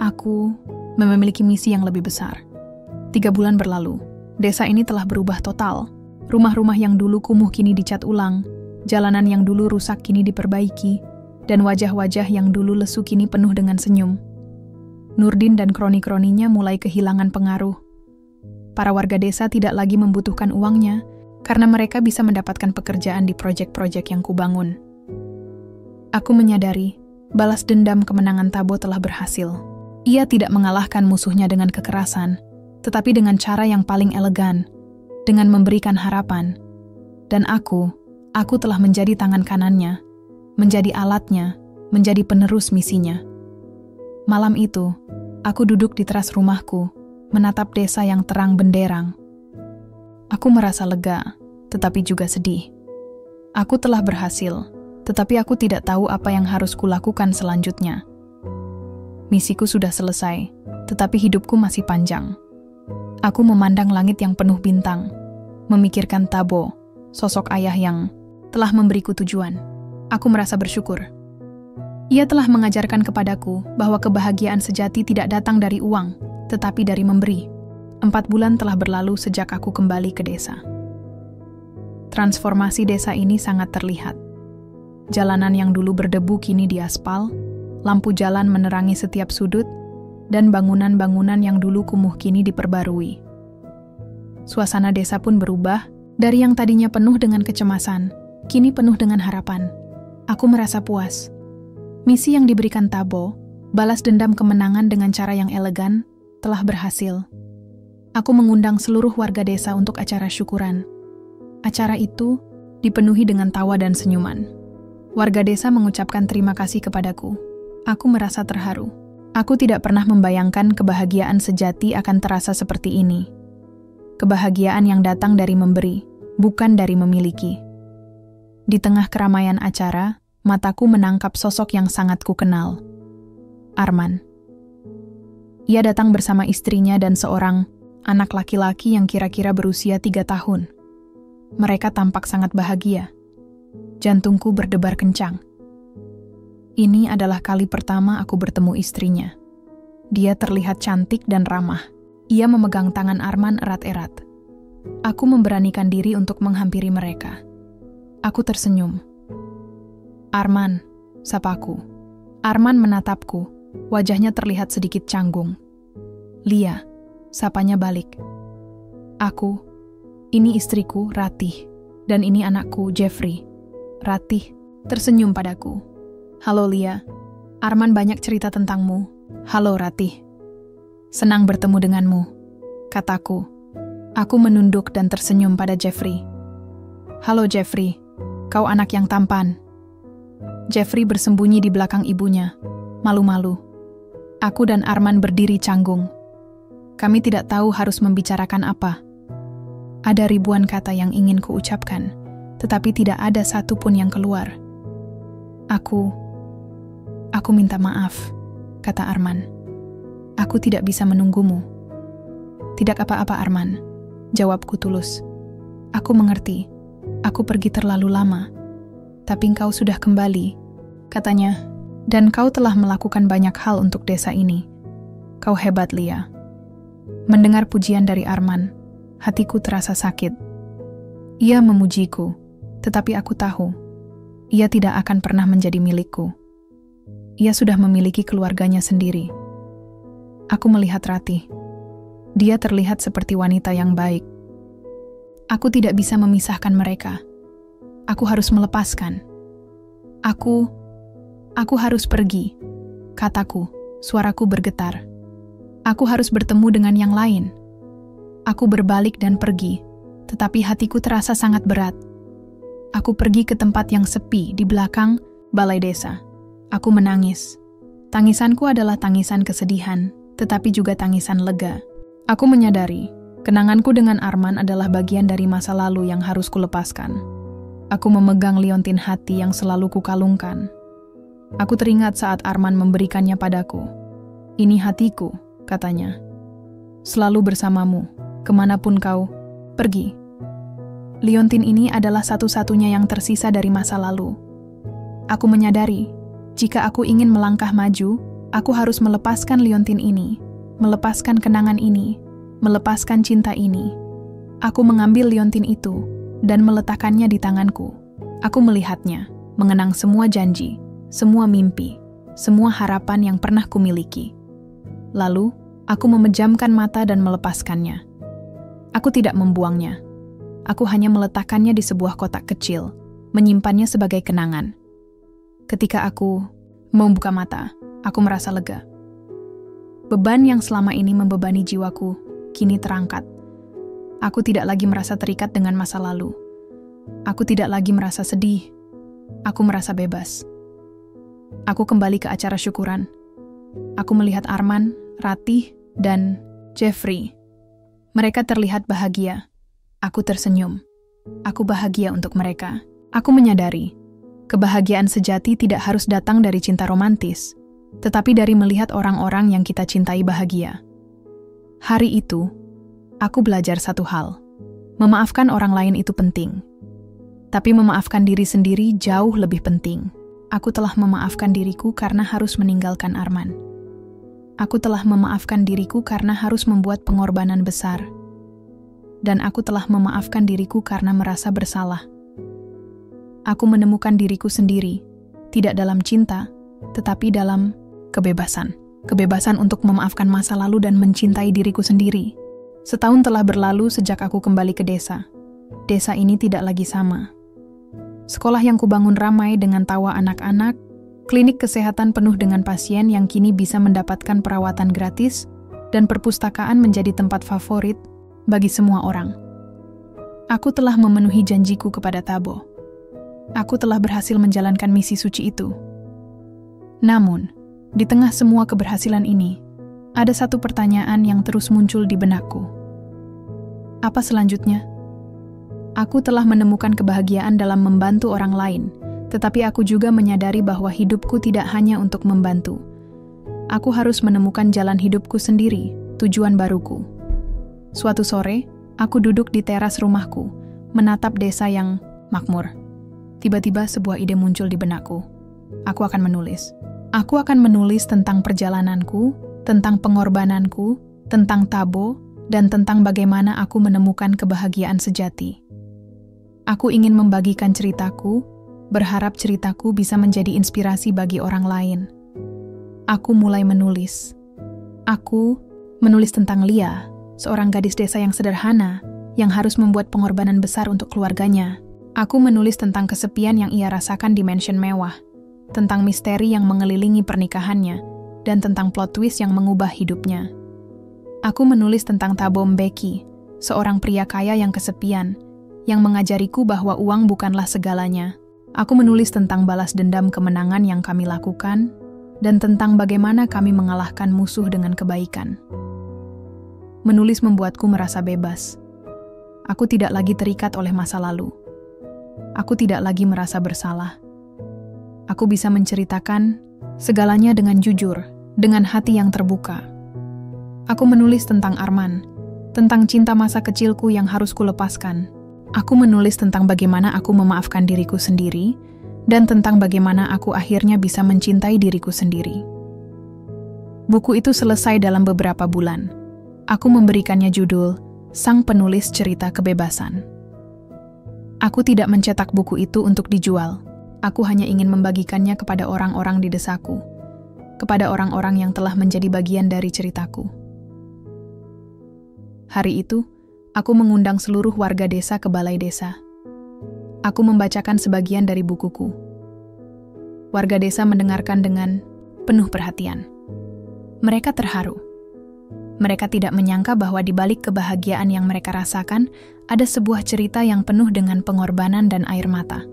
Aku memiliki misi yang lebih besar. 3 bulan berlalu, desa ini telah berubah total. Rumah-rumah yang dulu kumuh kini dicat ulang, jalanan yang dulu rusak kini diperbaiki, dan wajah-wajah yang dulu lesu kini penuh dengan senyum. Nurdin dan kroni-kroninya mulai kehilangan pengaruh. Para warga desa tidak lagi membutuhkan uangnya, karena mereka bisa mendapatkan pekerjaan di proyek-proyek yang kubangun. Aku menyadari, balas dendam kemenangan Tabo telah berhasil. Ia tidak mengalahkan musuhnya dengan kekerasan, tetapi dengan cara yang paling elegan, dengan memberikan harapan. Dan aku telah menjadi tangan kanannya, menjadi alatnya, menjadi penerus misinya. Malam itu, aku duduk di teras rumahku, menatap desa yang terang benderang. Aku merasa lega, tetapi juga sedih. Aku telah berhasil, tetapi aku tidak tahu apa yang harus kulakukan selanjutnya. Misiku sudah selesai, tetapi hidupku masih panjang. Aku memandang langit yang penuh bintang, memikirkan Tabo, sosok ayah yang telah memberiku tujuan. Aku merasa bersyukur. Ia telah mengajarkan kepadaku bahwa kebahagiaan sejati tidak datang dari uang, tetapi dari memberi. 4 bulan telah berlalu sejak aku kembali ke desa. Transformasi desa ini sangat terlihat. Jalanan yang dulu berdebu kini diaspal, lampu jalan menerangi setiap sudut, dan bangunan-bangunan yang dulu kumuh kini diperbarui. Suasana desa pun berubah, dari yang tadinya penuh dengan kecemasan, kini penuh dengan harapan. Aku merasa puas. Misi yang diberikan Tabo, balas dendam kemenangan dengan cara yang elegan, telah berhasil. Aku mengundang seluruh warga desa untuk acara syukuran. Acara itu dipenuhi dengan tawa dan senyuman. Warga desa mengucapkan terima kasih kepadaku. Aku merasa terharu. Aku tidak pernah membayangkan kebahagiaan sejati akan terasa seperti ini. Kebahagiaan yang datang dari memberi, bukan dari memiliki. Di tengah keramaian acara, mataku menangkap sosok yang sangat kukenal. Arman. Ia datang bersama istrinya dan seorang anak laki-laki yang kira-kira berusia 3 tahun. Mereka tampak sangat bahagia. Jantungku berdebar kencang. Ini adalah kali pertama aku bertemu istrinya. Dia terlihat cantik dan ramah. Ia memegang tangan Arman erat-erat. Aku memberanikan diri untuk menghampiri mereka. Aku tersenyum. Arman, sapaku. Arman menatapku, wajahnya terlihat sedikit canggung. Lia, sapanya balik. Aku, ini istriku, Ratih, dan ini anakku, Jeffrey. Ratih tersenyum padaku. Halo Lia, Arman banyak cerita tentangmu. Halo Ratih. Senang bertemu denganmu, kataku. Aku menunduk dan tersenyum pada Jeffrey. Halo Jeffrey, kau anak yang tampan. Jeffrey bersembunyi di belakang ibunya, malu-malu. Aku dan Arman berdiri canggung. Kami tidak tahu harus membicarakan apa. Ada ribuan kata yang ingin kuucapkan, tetapi tidak ada satu pun yang keluar. Aku minta maaf, kata Arman. Aku tidak bisa menunggumu. Tidak apa-apa Arman, jawabku tulus. Aku mengerti, aku pergi terlalu lama. Tapi engkau sudah kembali, katanya, dan kau telah melakukan banyak hal untuk desa ini. Kau hebat, Lia. Mendengar pujian dari Arman, hatiku terasa sakit. Ia memujiku, tetapi aku tahu, ia tidak akan pernah menjadi milikku. Ia sudah memiliki keluarganya sendiri. Aku melihat Ratih. Dia terlihat seperti wanita yang baik. Aku tidak bisa memisahkan mereka. Aku harus melepaskan. Aku harus pergi, kataku, suaraku bergetar. Aku harus bertemu dengan yang lain. Aku berbalik dan pergi, tetapi hatiku terasa sangat berat. Aku pergi ke tempat yang sepi di belakang balai desa. Aku menangis. Tangisanku adalah tangisan kesedihan, tetapi juga tangisan lega. Aku menyadari, kenanganku dengan Arman adalah bagian dari masa lalu yang harus kulepaskan. Aku memegang liontin hati yang selalu kukalungkan. Aku teringat saat Arman memberikannya padaku. Ini hatiku, katanya. Selalu bersamamu, kemanapun kau pergi. Liontin ini adalah satu-satunya yang tersisa dari masa lalu. Aku menyadari, jika aku ingin melangkah maju, aku harus melepaskan liontin ini, melepaskan kenangan ini, melepaskan cinta ini. Aku mengambil liontin itu, dan meletakkannya di tanganku. Aku melihatnya, mengenang semua janji, semua mimpi, semua harapan yang pernah kumiliki. Lalu, aku memejamkan mata dan melepaskannya. Aku tidak membuangnya. Aku hanya meletakkannya di sebuah kotak kecil, menyimpannya sebagai kenangan. Ketika aku membuka mata, aku merasa lega. Beban yang selama ini membebani jiwaku kini terangkat. Aku tidak lagi merasa terikat dengan masa lalu. Aku tidak lagi merasa sedih. Aku merasa bebas. Aku kembali ke acara syukuran. Aku melihat Arman, Ratih, dan Jeffrey. Mereka terlihat bahagia. Aku tersenyum. Aku bahagia untuk mereka. Aku menyadari, kebahagiaan sejati tidak harus datang dari cinta romantis, tetapi dari melihat orang-orang yang kita cintai bahagia. Hari itu, aku belajar satu hal. Memaafkan orang lain itu penting. Tapi memaafkan diri sendiri jauh lebih penting. Aku telah memaafkan diriku karena harus meninggalkan Arman. Aku telah memaafkan diriku karena harus membuat pengorbanan besar. Dan aku telah memaafkan diriku karena merasa bersalah. Aku menemukan diriku sendiri, tidak dalam cinta, tetapi dalam kebebasan. Kebebasan untuk memaafkan masa lalu dan mencintai diriku sendiri. Setahun telah berlalu sejak aku kembali ke desa. Desa ini tidak lagi sama. Sekolah yang kubangun ramai dengan tawa anak-anak, klinik kesehatan penuh dengan pasien yang kini bisa mendapatkan perawatan gratis, dan perpustakaan menjadi tempat favorit bagi semua orang. Aku telah memenuhi janjiku kepada Tabo. Aku telah berhasil menjalankan misi suci itu. Namun, di tengah semua keberhasilan ini, ada satu pertanyaan yang terus muncul di benakku. Apa selanjutnya? Aku telah menemukan kebahagiaan dalam membantu orang lain, tetapi aku juga menyadari bahwa hidupku tidak hanya untuk membantu. Aku harus menemukan jalan hidupku sendiri, tujuan baruku. Suatu sore, aku duduk di teras rumahku, menatap desa yang makmur. Tiba-tiba sebuah ide muncul di benakku. Aku akan menulis. Aku akan menulis tentang perjalananku, tentang pengorbananku, tentang Tabo, dan tentang bagaimana aku menemukan kebahagiaan sejati. Aku ingin membagikan ceritaku, berharap ceritaku bisa menjadi inspirasi bagi orang lain. Aku mulai menulis. Aku menulis tentang Lia, seorang gadis desa yang sederhana, yang harus membuat pengorbanan besar untuk keluarganya. Aku menulis tentang kesepian yang ia rasakan di mansion mewah, tentang misteri yang mengelilingi pernikahannya, dan tentang plot twist yang mengubah hidupnya. Aku menulis tentang Thabo Mbeki, seorang pria kaya yang kesepian, yang mengajariku bahwa uang bukanlah segalanya. Aku menulis tentang balas dendam kemenangan yang kami lakukan, dan tentang bagaimana kami mengalahkan musuh dengan kebaikan. Menulis membuatku merasa bebas. Aku tidak lagi terikat oleh masa lalu. Aku tidak lagi merasa bersalah. Aku bisa menceritakan segalanya dengan jujur, dengan hati yang terbuka. Aku menulis tentang Arman, tentang cinta masa kecilku yang harus kulepaskan. Aku menulis tentang bagaimana aku memaafkan diriku sendiri, dan tentang bagaimana aku akhirnya bisa mencintai diriku sendiri. Buku itu selesai dalam beberapa bulan. Aku memberikannya judul, Sang Penulis Cerita Kebebasan. Aku tidak mencetak buku itu untuk dijual. Aku hanya ingin membagikannya kepada orang-orang di desaku, kepada orang-orang yang telah menjadi bagian dari ceritaku. Hari itu, aku mengundang seluruh warga desa ke balai desa. Aku membacakan sebagian dari bukuku. Warga desa mendengarkan dengan penuh perhatian. Mereka terharu. Mereka tidak menyangka bahwa di balik kebahagiaan yang mereka rasakan, ada sebuah cerita yang penuh dengan pengorbanan dan air mata.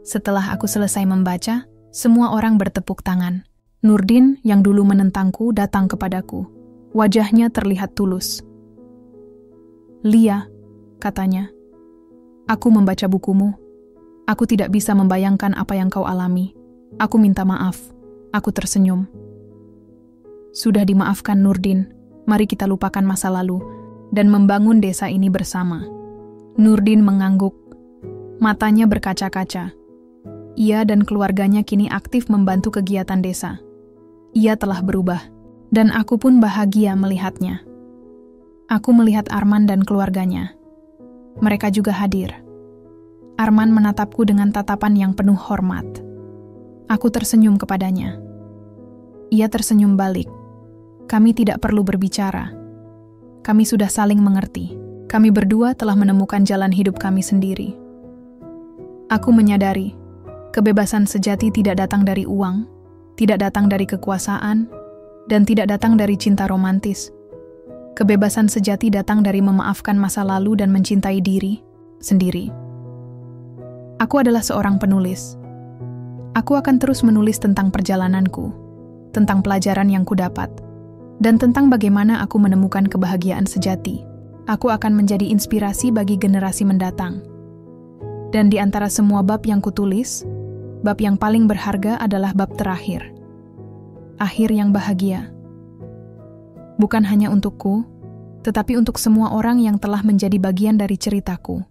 Setelah aku selesai membaca, semua orang bertepuk tangan. Nurdin yang dulu menentangku datang kepadaku. Wajahnya terlihat tulus. Lia, katanya, aku membaca bukumu. Aku tidak bisa membayangkan apa yang kau alami. Aku minta maaf. Aku tersenyum. Sudah dimaafkan Nurdin, mari kita lupakan masa lalu dan membangun desa ini bersama. Nurdin mengangguk. Matanya berkaca-kaca. Ia dan keluarganya kini aktif membantu kegiatan desa. Ia telah berubah, dan aku pun bahagia melihatnya. Aku melihat Arman dan keluarganya. Mereka juga hadir. Arman menatapku dengan tatapan yang penuh hormat. Aku tersenyum kepadanya. Ia tersenyum balik. Kami tidak perlu berbicara. Kami sudah saling mengerti. Kami berdua telah menemukan jalan hidup kami sendiri. Aku menyadari, kebebasan sejati tidak datang dari uang, tidak datang dari kekuasaan, dan tidak datang dari cinta romantis. Kebebasan sejati datang dari memaafkan masa lalu dan mencintai diri sendiri. Aku adalah seorang penulis. Aku akan terus menulis tentang perjalananku, tentang pelajaran yang kudapat, dan tentang bagaimana aku menemukan kebahagiaan sejati. Aku akan menjadi inspirasi bagi generasi mendatang. Dan di antara semua bab yang kutulis, bab yang paling berharga adalah bab terakhir. Akhir yang bahagia. Bukan hanya untukku, tetapi untuk semua orang yang telah menjadi bagian dari ceritaku.